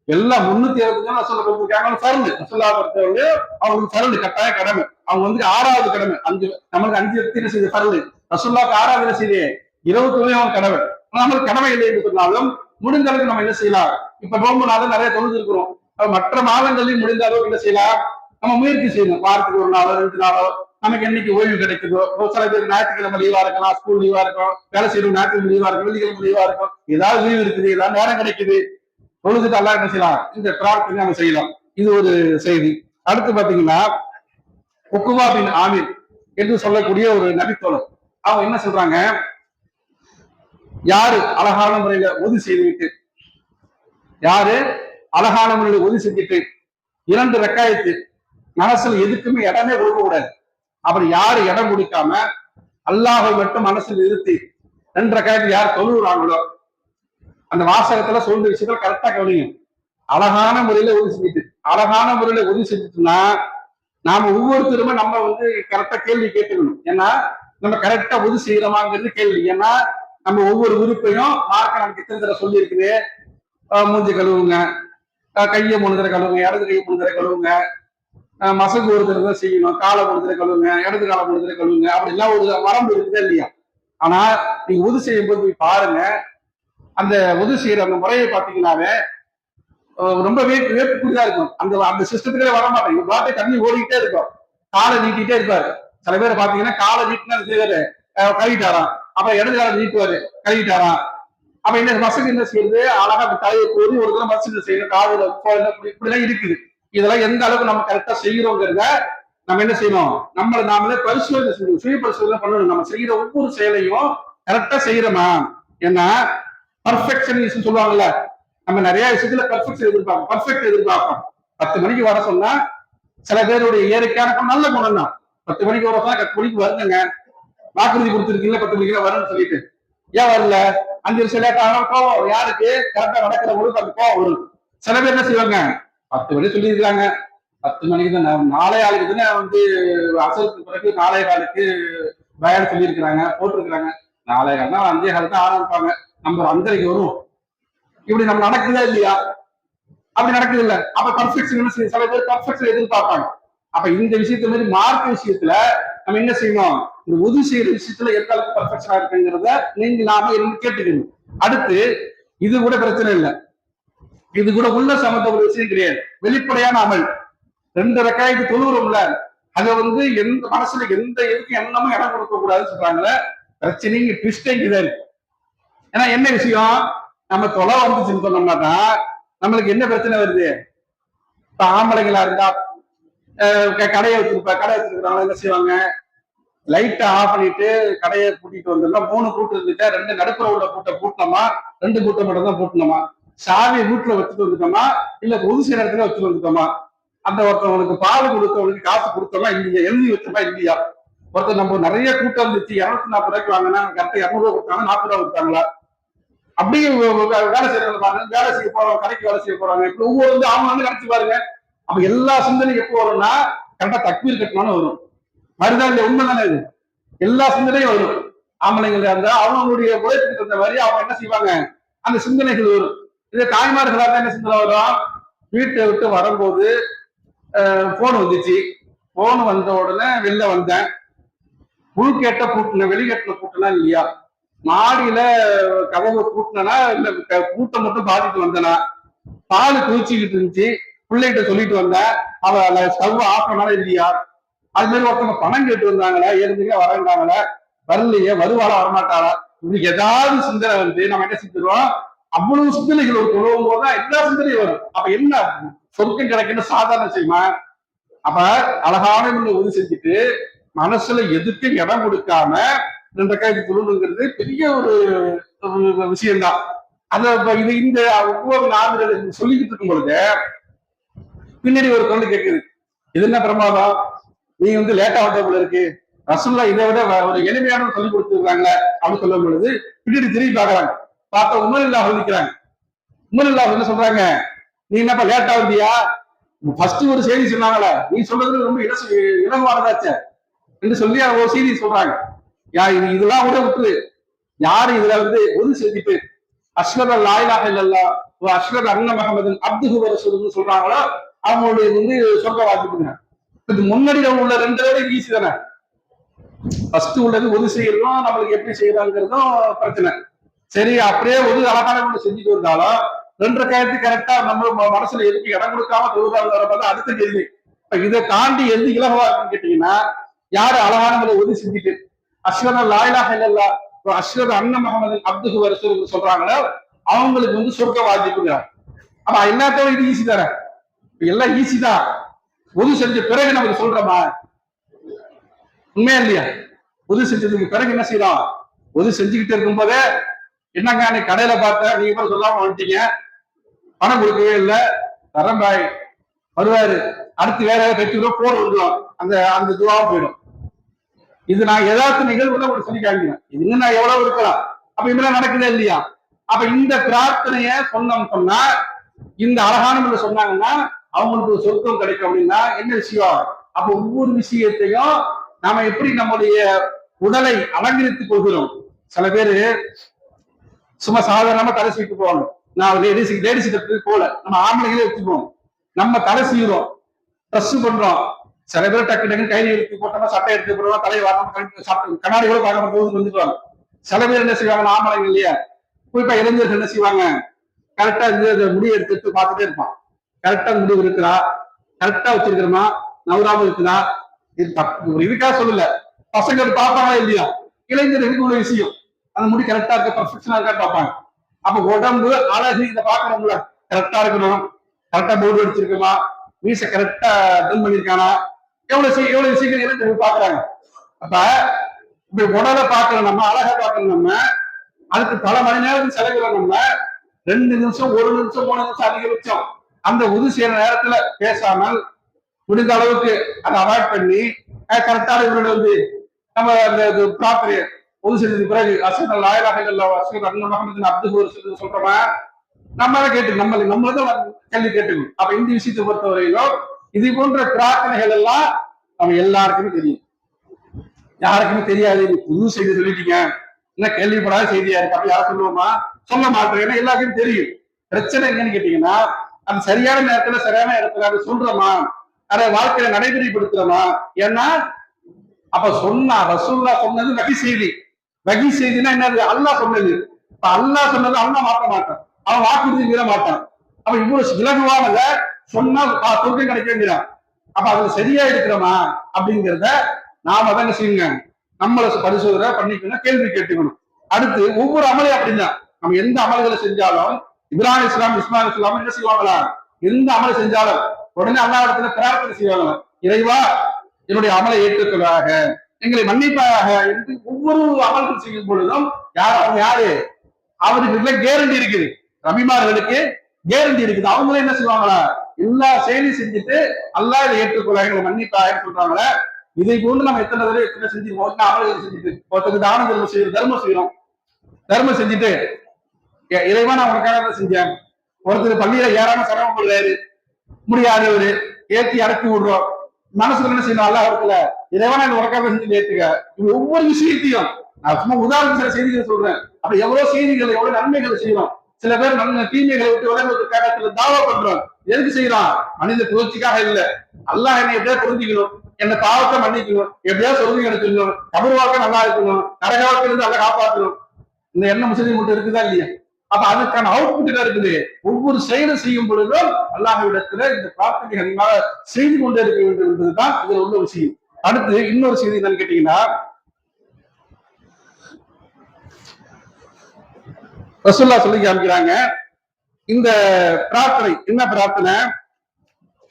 எல்லாம் 360 சொல்ல கொடுத்துருக்காங்க. சரண்டு ரசூலுல்லாஹ் பொறுத்தவரை அவங்களுக்கு சரண்டு கட்டாய கடமை. அவங்க வந்து 6வது கடமை. 5 நம்மளுக்கு 5 எத்தனை செய்த சரண்டு, ரசூலுல்லாஹ்க்கு 6வது செய்து 20 அவங்க கடமை. நம்மளுக்கு கடமை இல்லை என்று சொன்னாலும் முடிந்த அளவுக்கு நம்ம என்ன செய்யலாம், இப்ப நோம்பு நாள் நிறைய தொழுது இருக்கிறோம், மற்ற மாதங்களையும் முடிந்த அளவுக்கு என்ன செய்யலாம், நம்ம முயற்சி செய்யணும். வாரத்துக்கு 1 நாளோ 2 நாளோ நமக்கு என்னைக்கு ஓய்வு கிடைக்குதோ, சில பேருக்கு ஞாயிற்றுக்கிழமை லீவா இருக்கலாம், ஸ்கூல் லீவா இருக்கும், வேலை செய்யணும், ஞாயிற்றுக்கிழமை லீவா இருக்கும், வெள்ளிக்கிழமை லீவா இருக்கும், ஏதாவது லீவ் இருக்குது, ஏதாவது நேரம் கிடைக்குது, தொழுதுட்டு அல்லாஹ் என்ன செய்யலாம், இந்த பிரார்த்தனை நம்ம செய்யலாம். இது ஒரு செய்தி. அடுத்து பாத்தீங்கன்னா உக்குபா பின் ஆமீர் என்று சொல்லக்கூடிய ஒரு நபித்தோழர், அவங்க என்ன சொல்றாங்க, யாரு அழகான முறையில உதவி செய்துவிட்டு, யாரு அழகான முறையில உதவி செஞ்சுட்டு 2 ரக்காயத்து மனசுல எதுக்குமே இடமே கொடுக்க கூடாது. அப்படி யாரு இடம் கொடுக்காம அல்லாஹை மட்டும் மனசில் நிறுத்தி 2 ரக்காயத்து யார் தொழுகிறாங்களோ, அந்த வாசகத்துல சொல்ற விஷயத்துல கரெக்டா கவனிங்க. அழகான முறையில உதவி செஞ்சுட்டு, அழகான முறையில உதவி செஞ்சுட்டுன்னா நாம ஒவ்வொருத்தருமே நம்ம வந்து கரெக்டா கேள்வி கேட்டுக்கணும். ஏன்னா நம்ம கரெக்டா உதவி செய்யறோமாங்கிறது கேள்வி. ஏன்னா நம்ம ஒவ்வொரு உறுப்பையும் மார்க்க நமக்கு எத்தனை தடவை சொல்லி இருக்குது, மூஞ்சி கழுவுங்க, கையை 3 தடவை கழுவுங்க, இடது கையை 3 தடவை கழுவுங்க, மசகு ஒரு தடவை தான் செய்யணும், காலை 3 தடவை கழுவுங்க, இடது காலை 3 தடவை கழுவுங்க, அப்படி எல்லாம் ஒரு வரம்பு இருக்குதா இல்லையா? ஆனா நீங்க உதவி செய்யும் போது போய் பாருங்க, அந்த உதவி செய்யற அந்த முறையை பார்த்தீங்கன்னாவே ரொம்ப வேர்ப்புக்குரியதா இருக்கும். அந்த அந்த சிஸ்டத்துக்கே வர மாட்டேங்க, வார்த்தை தண்ணி ஓடிக்கிட்டே இருக்கும், காலை நீட்டிட்டே இருப்பாரு. சில பேர் பாத்தீங்கன்னா காலை நீட்டினா கழுவிட்டாராம், அப்ப இடது காலை நீட்டுவாரு, கழுவிட்டாராம். அப்ப என்ன மசகு என்ன செய்யுது, அழகா தலையை கோரி ஒரு தடவை மசகு செய்யணும், காதுல இப்படிலாம் இருக்குது. இதெல்லாம் எந்த அளவுக்கு நம்ம கரெக்டா செய்யறோங்கிறத நம்ம என்ன செய்யணும், நம்மளை நாமளே பரிசோதனை செய்யணும், சுய பரிசோதனை பண்ணணும். நம்ம செய்யற ஒவ்வொரு செயலையும் கரெக்டா செய்யறோமா? ஏன்னா பர்ஃபெக்ஷன் சொல்லுவாங்கல்ல, நம்ம நிறைய விஷயத்துல பர்ஃபெக்ட் எதிர்பார்ப்போம். 10 மணிக்கு வர சொன்னா சில பேருடைய இயற்கையான நல்ல குணம் தான், 10 மணிக்கு வர சொன்னா 10 மணிக்கு வருதுங்க, வாக்குறுதி கொடுத்துருக்கீங்க 10 மணிக்கு வரும்னு சொல்லிட்டு ஏன் வரல, 5 நிமிஷம் லேட் ஆனா கோவம், யாருக்கு கரெக்டா நடக்கிற பொழுது அந்த கோவம் வரும். சில பேர் என்ன செய்வாங்க, 10 மணி சொல்லியிருக்காங்க, 10 மணிக்கு தான், நாளை ஆளுக்கு தானே வந்து அசலுக்கு பிறகு 4:15 பயான் சொல்லியிருக்கிறாங்க, போட்டிருக்கிறாங்க, 4:15 5:15 தான் ஆரம்பிப்பாங்க, நம்ம 5:30 வருவோம். இப்படி நம்ம நடக்குதா இல்லையா? அப்படி நடக்குது இல்ல. அப்ப பர்ஃபெக்ஷன் சில பேர் பர்ஃபெக்ஷன் எதிர்பார்ப்பாங்க. அப்ப இந்த விஷயத்த மாதிரி மார்க்க விஷயத்துல நம்ம என்ன செய்யணும், இந்த உதவி செய்யற விஷயத்துல எந்த அளவுக்கு பர்ஃபெக்ஷனா இருக்குங்கிறத நீங்க நாம இருந்து கேட்டுக்கணும். அடுத்து இது கூட பிரச்சனை இல்லை, இது கூட உள்ள சமத்த ஒரு விஷயம் கிடையாது, வெளிப்படையான அமல். 2 ரக்காயத்து தொழுகிறோம்ல, அதை வந்து எந்த மனசுல எந்த இதுக்கு எண்ணமும் இடம் கொடுக்க கூடாதுன்னு சொல்றாங்களே, பிரச்சனைங்க ட்விஸ்டே இதான் இருக்கு. ஏன்னா என்ன விஷயம், நம்ம தொலை வந்துச்சுன்னு சொன்னோம்னா நம்மளுக்கு என்ன பிரச்சனை வருது, இப்ப ஆம்பளைங்களா இருந்தா கடை வச்சிருக்கிறாங்க, என்ன செய்வாங்க, லைட்டை ஆஃப் பண்ணிட்டு கடையை பூட்டிட்டு வந்துடலாம். 3 கூட்டம் இருந்துட்டா 2 நடுப்புற உள்ள கூட்டம் பூட்டணுமா, 2 கூட்டம் மட்டும் தான் பூட்டணுமா, சாவியை வீட்டுல வச்சுட்டு வந்துட்டோமா, இல்ல பொது சில இடத்துல வச்சுட்டு வந்துட்டோமா, அந்த ஒருத்தவங்களுக்கு பால் கொடுத்தவங்களுக்கு காசு கொடுத்தோமா இல்லையா, எழுதி வச்சோமா இல்லையா. ஒருத்தர் நம்ம நிறைய கூட்டம் இருந்துச்சு, 240 ரூபாய்க்கு வாங்கினா கரெக்டா 200 ரூபாய் கொடுத்தாங்க, 40 ரூபாய் கொடுத்தாங்களா, அப்படியே வேலை செய்யறவங்க பாருங்க, வேலை செய்ய போறவங்க கடைக்கு வேலை செய்ய போறாங்க, இப்படி ஒவ்வொரு வந்து அவங்க வந்து நினைச்சு பாருங்க. அப்ப எல்லா சிந்தனையும் எப்போ வரும்னா கரெக்டா தக்பீர் கட்டணும்னு வரும், வருதா இல்லையா, உண்மைதானே இது, எல்லா சிந்தனையும் வரும். ஆம்பளைங்களா இருந்தா அவங்களுடைய உழைப்புக்கு தகுந்த மாதிரி அவங்க என்ன செய்வாங்க, அந்த சிந்தனைகள் வரும். இதே தாய்மார்களா இருந்தா என்ன சிந்தனை வரும், வீட்டை விட்டு வரும்போது போன் வந்துச்சு, போன் வந்த உடனே வெளில வந்தேன், உள்கேட்ட பூட்டின வெளிக்கேட்ட பூட்டினா இல்லையா, மாடியில கதவை கூட்டினா இல்ல கூட்டம் மட்டும் பாதிட்டு வந்தனா, பால் குதிச்சுக்கிட்டு இருந்துச்சு, பிள்ளைகிட்ட சொல்லிட்டு வந்தேன், அவ ஸ்டவ் ஆஃப் பண்ணாலும் இல்லையா, அது மாதிரி ஒருத்தவங்க பணம் கேட்டு வந்தாங்களா, ஏற்கனவே வரண்டாங்களா, வரலையே, வருவாளா வரமாட்டாளா, இப்படி ஏதாவது சிந்தனை வந்து நம்ம என்ன செஞ்சிருவோம், அவ்வளவு சிந்தனைகள் ஒரு தொழுவும் போதுதான் எல்லா சிந்தனையும் வரும். அப்ப என்ன சொர்க்கம் கிடைக்குன்னு சாதாரண செய்யுமா? அப்ப அழகான உதவி செஞ்சுட்டு மனசுல எதுக்கும் இடம் கொடுக்காம 2 ரக்காயத்து தொழுங்கிறது பெரிய ஒரு விஷயம்தான். அத இது இந்த ஒவ்வொரு 4 சொல்லிக்கிட்டு இருக்கும் பொழுது பின்னாடி ஒரு குழந்தை கேட்குது, இது என்ன பிரமாதம், நீ வந்து லேட்டா வந்த போல இருக்கு, ரசூல்லா இதை விட ஒரு எளிமையான சொல்லி கொடுத்துருக்காங்க அப்படின்னு சொல்லும் பொழுது பின்னாடி திரும்பி பார்க்கறாங்க. பார்த்தா உமரில்லா சொல்லிக்கிறாங்க. உமரில்லா என்ன சொல்றாங்க, நீ என்னப்பா லேட்டா வந்தியா, ஃபர்ஸ்ட் ஒரு செய்தி சொன்னாங்களே, நீ சொல்றது ரொம்ப இலகுவானதாச்சே என்று சொல்லி ஒரு செய்தி சொல்றாங்க. இதெல்லாம் கூட விட்டு யாரு இதுல ஒது செஞ்சுட்டு அஷ்ஹது அல்லா இலாஹ இல்லல்லாஹ் வ அஷ்ஹது அன்ன முஹம்மதன் அப்துஹு வ ரசூலுஹு சொல்றாங்களோ அவங்களுடைய சொர்க்க வாசிப்புங்க. இது முன்னாடி உள்ள ரெண்டு பேரும் ஈஸி தானே. ஃபர்ஸ்ட் உள்ளது ஒது செய்யறதும் நம்மளுக்கு எப்படி செய்யறாங்கிறதும் பிரச்சனை. சரி, அப்படியே ஒரு அழகான ஒண்ணு செஞ்சுட்டு இருந்தாலும் ரெண்டு கயத்து கரெக்டா நம்ம மனசுல எதுக்கு இடம் கொடுக்காம தொழுதாங்க அடுத்த கேள்வி. இதை தாண்டி எது இலகுவா இருக்குன்னு கேட்டீங்கன்னா, யாரு அழகான ஒது செஞ்சுட்டு அஷ்ஹது அல்லா இலாஹ இல்லல்லாஹ் வ அஷ்ஹது அன்ன முஹம்மதன் அப்துஹு வ ரசூலுஹு சொல்றாங்களோ அவங்களுக்கு சொர்க்க வாஜிப்புங்க. அப்ப எல்லாத்தோட இது ஈஸி தானே, எல்லாம் ஈஸி தான். ஒது செஞ்ச பிறகு நமக்கு சொல்றோமா, உண்மையா இல்லையா? ஒது செஞ்சதுக்கு பிறகு என்ன செய்யறோம், ஒது செஞ்சுக்கிட்டு இருக்கும் போதே என்னங்க நீ கடையில பார்த்த, நீங்க கூட சொல்லாம வந்துட்டீங்க, பணம் கொடுக்கவே இல்லை, தரம்பாய் வருவாரு, அடுத்து வேற ஏதாவது கட்சி போர் வந்துடும், அந்த அந்த துவாவும் போயிடும். இது நான் ஏதாவது நிகழ்வுல ஒரு சொல்லி காமிக்கிறேன். இது இன்னும் நான் எவ்வளவு இருக்கலாம். அப்ப இதெல்லாம் நடக்குதே இல்லையா? அப்ப இந்த பிரார்த்தனைய சொன்னா, இந்த அழகான சொன்னாங்கன்னா அவங்களுக்கு ஒரு சொர்க்கம் கிடைக்கும். அப்படின்னா என்ன விஷயம்? அப்ப ஒவ்வொரு விஷயத்தையும் நாம எப்படி நம்முடைய உடலை அலங்கரித்துக் கொள்கிறோம். சில பேரு சும்மா சாதாரணமா தலை சீட்டு போவாங்க. நான் லேடிஸ் போல நம்ம ஆம்பளைகளே வச்சுக்குவோம். நம்ம தலை சீவுறோம், ட்ரெஸ் பண்றோம். சில பேர் டக்கு டக்குன்னு கையில் எடுத்து போட்டோம்னா சட்டை எடுத்து போடுவோம், தலையை வாங்க கண்ணாடி கூட பார்க்க வந்துடுவாங்க. சில பேர் என்ன செய்வாங்க, ஆம்பளைங்க இல்லையா, குறிப்பா இளைஞர்கள் என்ன செய்வாங்க, கரெக்டா முடியை எடுத்து பார்த்துட்டே இருப்பான். கரெக்டா முடிவு இருக்கிறா, கரெக்டா வச்சிருக்கிறோமா, நவராம இருக்குதா, இது இதுக்காக சொல்லல, பசங்க பார்ப்பாங்களா இல்லையா, இளைஞர்களுக்கு உள்ள விஷயம் அந்த முடி கரெக்டா இருக்க பர்ஃபெக்ஷனா இருக்கா பார்ப்பாங்க. அப்ப உடம்பு அழகு இதை பார்க்கணும்ல, கரெக்டா இருக்கணும், கரெக்டா போர்டு அடிச்சிருக்குமா, மீசை கரெக்டா டன் பண்ணிருக்கானா, எவ்வளவு விஷயங்கள் இளைஞர்கள் பாக்குறாங்க. அப்ப இப்ப உடலை பார்க்கணும், நம்ம அழகா பார்க்கணும், நம்ம அதுக்கு பல மணி நேரத்துக்கு செலவிடும். நம்ம 2 நிமிஷம் 1 நிமிஷம் 3 நிமிஷம் அதிகபட்சம் அந்த உது செய்யற நேரத்துல பேசாமல் முடிந்த அளவுக்கு அதை அவாய்ட் பண்ணி கரெக்டான இவரோட நம்ம அந்த பிரார்த்தனை உது செஞ்சதுக்கு பிறகு அஷ்ஹது அல்லா இலாஹ இல்லல்லாஹ் வ அஷ்ஹது அன்ன முஹம்மதன் அப்துஹு வ ரசூலுஹு சொல்றோமா, நம்மள கேட்டு நம்மளதான் கேள்வி கேட்டுக்கணும். அப்ப இந்த விஷயத்தை பொறுத்தவரையிலும் இது போன்ற பிரார்த்தனைகள் எல்லாம் நம்ம எல்லாருக்குமே தெரியும். யாருக்குமே தெரியாது, புது செய்தி சொல்லிட்டீங்க, என்ன கேள்விப்படாத செய்தியா இருக்கு, அப்படி யாரும் சொல்லுவோமா, சொல்ல மாட்டோம். ஏன்னா எல்லாருக்கும் தெரியும். பிரச்சனை என்னன்னு கேட்டீங்கன்னா, அது சரியான நேரத்துல சரியான இடத்துல அதை சொல்றோமா, அதை வாழ்க்கையில நடைமுறைப்படுத்துறோமா. ஏன்னா அப்ப சொன்னா ரசூல்லா சொன்னது வகி செய்தி. வகி செய்தினா என்னது, அல்லாஹ் சொன்னது. இப்ப அல்லாஹ் சொன்னது அல்லாஹ் மாற்ற மாட்டான், அவன் வாக்குறுதி மீற மாட்டான். அப்ப இவ்வளவு விலகுவானத சொன்னா சொர்க்கம் கிடைக்கிறான். அப்ப அதுல சரியா இருக்கிறோமா அப்படிங்கிறத நாம தான் செய்யுங்க, நம்மளை பரிசோதனை பண்ணிக்கணும், கேள்வி கேட்டுக்கணும். அடுத்து ஒவ்வொரு அமலையும் அப்படின்னா, நம்ம எந்த அமல்களை செஞ்சாலும் இப்ராஹிம் இஸ்லாம் இஸ்மாயில் இஸ்லாம் என்ன செய்வாங்களா, எந்த அமலை செஞ்சாலும் உடனே அல்லாஹ் இடத்துல பிரார்த்தனை செய்வாங்க, இறைவா என்னுடைய அமலை ஏற்றுக்கொள்ளாக, எங்களை மன்னிப்பாக என்று ஒவ்வொரு அமல்கள் செய்யும் பொழுதும் அவங்க யாரு, அவருக்கு கேரண்டி இருக்குது, ரபிமார்களுக்கு கேரண்டி இருக்குது. அவங்களே என்ன செய்வாங்களா, எல்லா செயலி செஞ்சுட்டு அல்லாஹ் இதை ஏற்றுக்கொள்ள எங்களை மன்னிப்பாக சொல்றாங்களே. இதை போன்று நம்ம எத்தனை தடவை எத்தனை செஞ்சுருக்கோம், அமல்கள் செஞ்சுட்டு ஒருத்தருக்கு தான தர்மம் செய்யறோம், தர்மம் செய்யறோம், தர்மம் செஞ்சுட்டு இறைவா நான் உனக்காக செஞ்சேன். ஒருத்தர் பள்ளியில ஏறாம சிரமம் கொள்ளாரு, முடியாதவரு ஏற்றி அடக்கி விடுறோம், மனசுல என்ன செய்யணும், அல்லா இடத்துல இறைவா நான் உனக்காக செஞ்சு ஏத்துக்க. ஒவ்வொரு விஷயத்தையும் நான் சும்மா உதாரணம் சில செய்திகள் சொல்றேன். அப்ப எவ்வளவு செய்திகள் எவ்வளவு நன்மைகளை செய்யறோம். சில பேர் நல்ல தீமைகளை விட்டு விலகுவதற்காக சில தாவா பண்றோம். எதுக்கு செய்யலாம், மனித புகழ்ச்சிக்காக இல்ல, அல்லாஹ் என்னை எப்படியா புரிஞ்சுக்கணும், என்ன பாவத்தை மன்னிக்கணும், எப்படியா சொல்லி எடுத்துக்கணும், கபருவாக்க நல்லா இருக்கணும், நரகாவத்துல இருந்து நல்லா காப்பாற்றணும். இந்த எண்ணம் முஸ்லீம் மட்டும் இருக்குதா இல்லையா? அப்ப அதுக்கான அவுட்புட் என்ன இருக்குது, ஒவ்வொரு செயலும் செய்யும் பொழுதும் அல்லாஹ்விடத்துல இந்த பிரார்த்தனை அதிகமாக செய்து கொண்டே இருக்க வேண்டும் என்பதுதான் இதுல உள்ள விஷயம். அடுத்து இன்னொரு செய்தி என்னன்னு கேட்டீங்கன்னா, ரசூலுல்லாஹ் சொல்லி காமிக்கிறாங்க, இந்த பிரார்த்தனை என்ன பிரார்த்தனை,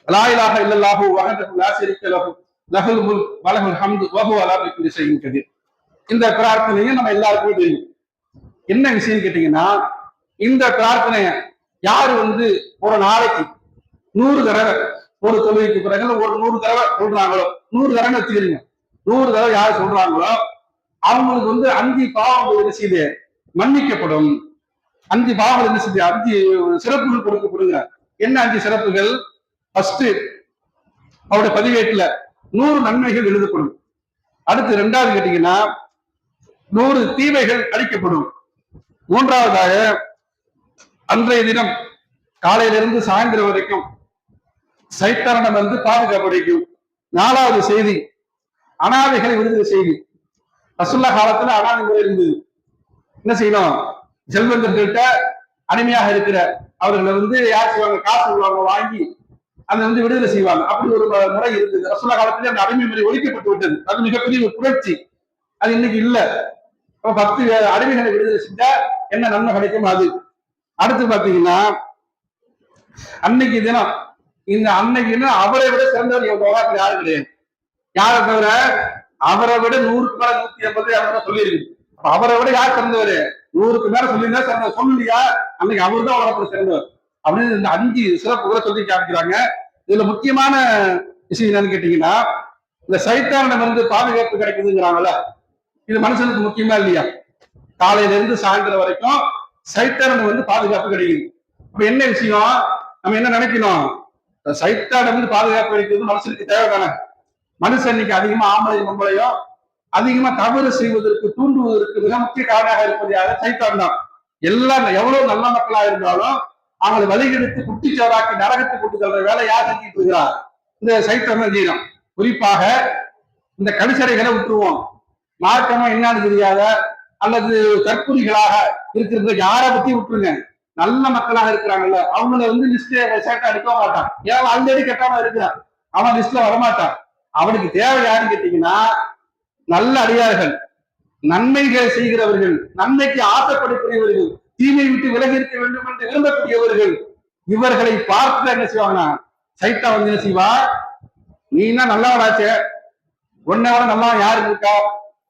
லா இலாஹ இல்லல்லாஹு வஹ்தஹு லா ஷரீக லஹு லஹுல் முல்க் வ லஹுல் ஹம்து வ ஹுவ அலா குல்லி ஷைஇன் கதீர். இந்த பிரார்த்தனையும் நம்ம எல்லாருக்குமே தெரியும். என்ன விஷயம் கேட்டீங்கன்னா, இந்த பிரார்த்தனைய யாரு ஒரு நாளைக்கு 100 தடவை ஒரு தொழுகைக்கு பிறகு ஒரு 100 தடவை சொல்றாங்களோ, 100 தடவை வச்சுக்கிறீங்க, 100 தடவை யார் சொல்றாங்களோ அவங்களுக்கு வந்து 5 பாவங்கள் என்ன செய்து மன்னிக்கப்படும். 5 பாவங்கள் என்ன செய்து 5 சிறப்புகள் கொடுக்கப்படுங்க. என்ன 5 சிறப்புகள்? ஃபர்ஸ்ட், அவருடைய பதிவேட்டுல 100 நன்மைகள் எழுதப்படும். அடுத்து 2வது கேட்டீங்கன்னா 100 தீமைகள் அளிக்கப்படும். 3வதாக அன்றைய தினம் காலையிலிருந்து சாயந்தரம் வரைக்கும் சைத்தானிடம் இருந்து பாதுகாப்பு அளிக்கும். 4வது செய்தி, அனாதைகளை விடுதலை செய்தி. ரசூலுல்லாஹ் காலத்துல அனாதை முறை இருந்தது. என்ன செய்யணும்? செல்வந்தர்கள்ட்ட அடிமையாக இருக்கிற அவர்களை வந்து யார் செய்வாங்க? காசு உள்ளவங்க வாங்கி அதை வந்து விடுதலை செய்வாங்க. அப்படி ஒரு முறை இருந்தது. ரசூலுல்லாஹ் காலத்துல அந்த அடிமை முறை ஒழிக்கப்பட்டு விட்டது. அது மிகப்பெரிய ஒரு புரட்சி. அது இன்னைக்கு இல்ல. 10 அடிமைகளை விடுதலை செஞ்சா என்ன நன்மை கிடைக்கும்? அது அடுத்து பாத்தீங்கன்னா அன்னைக்கு தினம் அன்னைக்கு அவரை விட சிறந்தவர் உலகத்தில் யாரும் கிடையாது. யாரை தவிர அவரை விட 100க்கு மேல 180 அவரை சொல்லியிருக்கு. அவரை விட யார் சிறந்தவர்? 100க்கு மேல சொல்லியிருந்தா சிறந்தவர். சொல்லலையா? அன்னைக்கு அவரு தான் உலகத்துல சிறந்தவர் அப்படின்னு இந்த 5 சிறப்புகளை சொல்லி காமிக்கிறாங்க. இதுல முக்கியமான விஷயம் என்னன்னு கேட்டீங்கன்னா, இந்த சைத்தானிடம் இருந்து பாதுகாப்பு கிடைக்குதுங்கிறாங்கல்ல, இது மனுஷனுக்கு முக்கியமா இல்லையா? காலையில இருந்து சாயந்தரம் வரைக்கும் சைத்தானிடம் வந்து பாதுகாப்பு கிடைக்குது. அப்ப என்ன விஷயம்? நம்ம என்ன நினைக்கணும்? சைத்தானிடம் இருந்து பாதுகாப்பு கிடைக்கிறது மனுஷனுக்கு தேவைதானே. மனுஷன் இன்னைக்கு அதிகமா ஆம்பளையும் பொம்பளையும் அதிகமா தவறு செய்வதற்கு தூண்டுவதற்கு மிக முக்கிய காரணமாக இருப்பது யாரு? சைத்தான் தான். எல்லாம் எவ்வளவு நல்ல மக்களா இருந்தாலும் அவங்களை வழிகெடுத்து குட்டிச்சோராக்கி நரகத்துக்கு கொண்டு செல்ற வேலை யார் செஞ்சுட்டு இருக்கிறார்? இந்த சைத்தான் தான் செய்யணும். குறிப்பாக இந்த கடிசடைகளை விட்டுருவோம். மார்க்கமா என்னன்னு தெரியாத அல்லது தற்கொலைகளாக இருக்கிறது யாரை பத்தி விட்டுருங்க. நல்ல மக்களாக இருக்கிறாங்கல்ல, அவங்கள வந்து லிஸ்ட் சேர்க்க எடுக்க மாட்டான். ஏன் ஆல்ரெடி கெட்டாம இருக்கிறான், அவன் லிஸ்ட்ல வரமாட்டான். அவனுக்கு தேவை யாருன்னு கேட்டீங்கன்னா, நல்ல அடியார்கள், நன்மைகளை செய்கிறவர்கள், நன்மைக்கு ஆசைப்படக்கூடியவர்கள், தீமை விட்டு விலகி இருக்க வேண்டும் என்று விரும்பக்கூடியவர்கள். இவர்களை பார்த்து என்ன செய்வாங்கன்னா சைத்தா வந்து என்ன செய்வா? நீ என்ன நல்லவனாச்சே, ஒன்னவன நல்லவன் யாரு இருக்கா?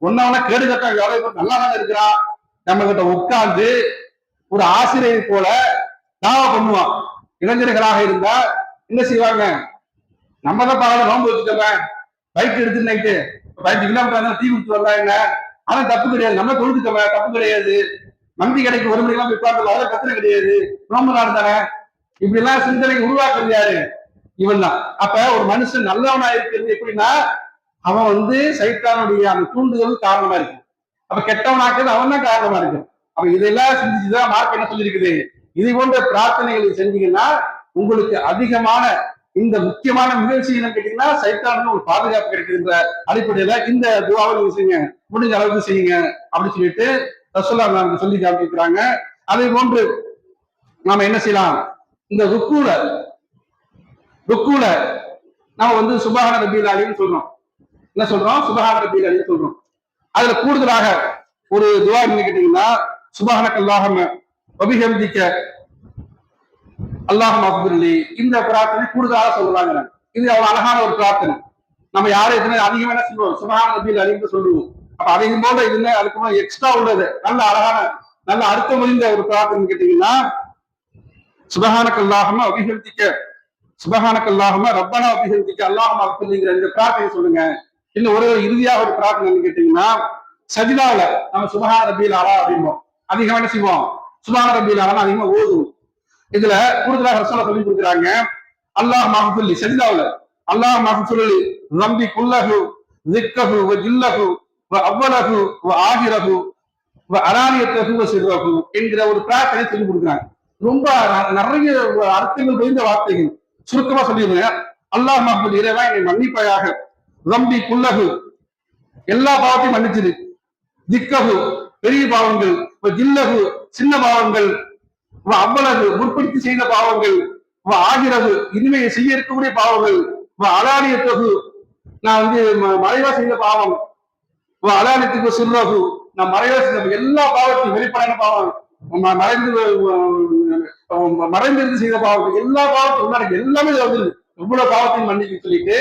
ஒன்னவன கேடு கட்ட எவ்வளவு பேர் நல்லவன இருக்கிறா? நம்ம கிட்ட உட்கார்ந்து ஒரு ஆசிரியர் போல தாவா பண்ணுவான். இளைஞர்களாக இருந்தா என்ன செய்வாங்க? நம்ம தான் பரவாயில்ல, நோன்பு வச்சுக்கோங்க, பைக் எடுத்து நைட்டு 15 கிலோமீட்டர் தீ குடிச்சு வரலாம், என்ன அதான் தப்பு கிடையாது. நம்ம தொழுதுக்கோங்க, தப்பு கிடையாது. மந்தி கடைக்கு 1 மணிக்கெல்லாம் போய் உட்கார்ந்து அவ்வளவு பிரச்சனை கிடையாது, நோன்பு நாள் தானே. இப்படி எல்லாம் சிந்தனை உருவாக்குறது யாரு? இவன் தான். அப்ப ஒரு மனுஷன் நல்லவனா இருக்கிறது எப்படின்னா, அவன் வந்து சைத்தானுடைய அந்த தூண்டுதல் காரணமா இருக்கு. அப்ப கெட்டவனாக்குறது அவன் தான் காரணமா இருக்கு. அப்ப இதெல்லாம் செஞ்சுதான் மார்க் என்ன சொல்லியிருக்குது? இதை போன்ற பிரார்த்தனைகளை செஞ்சீங்கன்னா உங்களுக்கு அதிகமான இந்த முக்கியமான நிகழ்ச்சி என்ன கேட்டீங்கன்னா சைத்தானுக்கு ஒரு பாதுகாப்பு கிடைக்கின்ற அடிப்படையில இந்த துவாவை நீங்க செய்யுங்க, முடிஞ்ச அளவுக்கு செய்யுங்க அப்படின்னு சொல்லிட்டு ரசூலுல்லாஹ் நமக்கு சொல்லி காமிக்கிறாங்க. அதே போன்று நாம என்ன செய்யலாம்? இந்த ருக்குல நாம வந்து சுப்ஹான ரப்பில் அலீன்னு சொல்றோம். என்ன சொல்றோம்? சுப்ஹான ரப்பில் அலீன்னு சொல்றோம். அதுல கூடுதலாக ஒரு துவா என்ன கேட்டீங்கன்னா, சுப்ஹானக அல்லாஹும்ம வபிஹம்திக அல்லாஹும்ம அக்பிர்லி. இந்த பிரார்த்தனை கூடுதலாக சொல்றாங்க. இது அவ்வளவு அழகான ஒரு பிரார்த்தனை. நம்ம யாரும் எதுவுமே அதிகமா என்ன சொல்லுவோம்? சுப்ஹான ரப்பில் அலீன்னு சொல்லுவோம். அப்ப அதையும் போல இதுல அதுக்கு எக்ஸ்ட்ரா உள்ளது நல்ல அழகான நல்ல அர்த்தம் முடிந்த ஒரு பிரார்த்தனை கேட்டீங்கன்னா, சுப்ஹானக அல்லாஹும்ம வபிஹம்திக சுப்ஹானக அல்லாஹும்ம ரப்பனா வபிஹம்திக அல்லாஹும்ம அக்பிர்லிங்கிற இந்த பிரார்த்தனை சொல்லுங்க. இன்னும் ஒரு இறுதியாக ஒரு பிரார்த்தனை கேட்டீங்கன்னா, சஜிதாவுல நம்ம சுப்ஹான ரப்பில் அலா அப்படிம்போம். அதிகமா என்ன செய்வோம்? சுப்ஹான ரப்பில் அலா அதிகமா ஓதுவோம். இதுல கூடுதலாக ரசூலுல்லாஹ் சொல்லி கொடுக்குறாங்க, அல்லாஹ் மஃபுல்லி சஜிதாவுல அல்லாஹ் மஃபுல்லி ரப்பி குல்லஹு ذிக்கஹு வ ஜில்லஹு வ அவ்வலஹு வ ஆகிரஹு வ அலானியத்தஹு வ சிர்ரஹு என்கிற ஒரு பிரார்த்தனை சொல்லி கொடுக்குறாங்க. ரொம்ப நிறைய அர்த்தங்கள் புரிந்த வார்த்தைகள். சுருக்கமா சொல்லிடுறேன். அல்லாஹ் மஃபுல்லி, இறைவா என்னை மன்னிப்பாயாக, ரப்பி குல்லஹு எல்லா பாவத்தையும் மன்னிச்சிரு, திக்கஹு பெரிய பாவங்கள், ஜில்லஹு சின்ன பாவங்கள், அவ்வளவு முற்படுத்தி செய்த பாவங்கள், ஆகிறது இனிமையை செய்ய இருக்கக்கூடிய பாவங்கள், அலானியத்தகு நான் வந்து மறைவா செய்த பாவம், அலானியத்துக்கு சிறுரகு நான் மறைவா செய்த எல்லா பாவத்தையும், வெளிப்படையான பாவம், மறைந்திருந்து செய்த பாவங்கள், எல்லா பாவத்தையும் எல்லாமே வந்துருது. இவ்வளவு பாவத்தையும் மன்னிக்க சொல்லிட்டு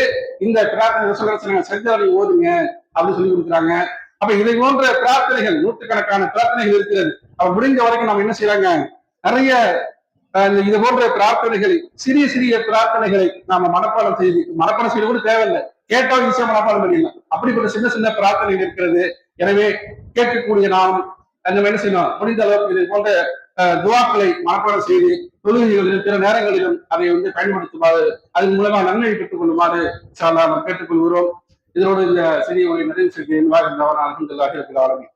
இந்த பிரார்த்தனை சஜிதாவை ஓதுங்க அப்படின்னு சொல்லி கொடுக்குறாங்க. அப்ப இதை போன்ற பிரார்த்தனைகள் நூற்றுக்கணக்கான பிரார்த்தனைகள் இருக்கிறது. அப்ப முடிந்த வரைக்கும் நம்ம என்ன செய்யறாங்க? நிறைய இது போன்ற பிரார்த்தனைகளை, சிறிய சிறிய பிரார்த்தனைகளை நாம மனப்பாடம் செய்து கூட தேவையில்லை. கேட்டோம் ஈஸியா மனப்பாடம் பண்ணிடலாம். அப்படிப்பட்ட சின்ன சின்ன பிரார்த்தனை இருக்கிறது. எனவே கேட்கக்கூடிய நாம் நம்ம என்ன செய்யணும், முடிந்த அளவுக்கு இது போன்ற துவாக்களை மனப்பாடம் செய்து தொழுகைகளிலும் பிற நேரங்களிலும் அதை பயன்படுத்துமாறு, அதன் மூலமா நன்மை பெற்றுக் கொள்ளுமாறு நாம் கேட்டுக்கொள்கிறோம். இதனோடு இந்த செய்தியை நிறைவு செய்கிறேன். அல்ஹம்துலில்லாஹி ரப்பில் ஆலமீன்.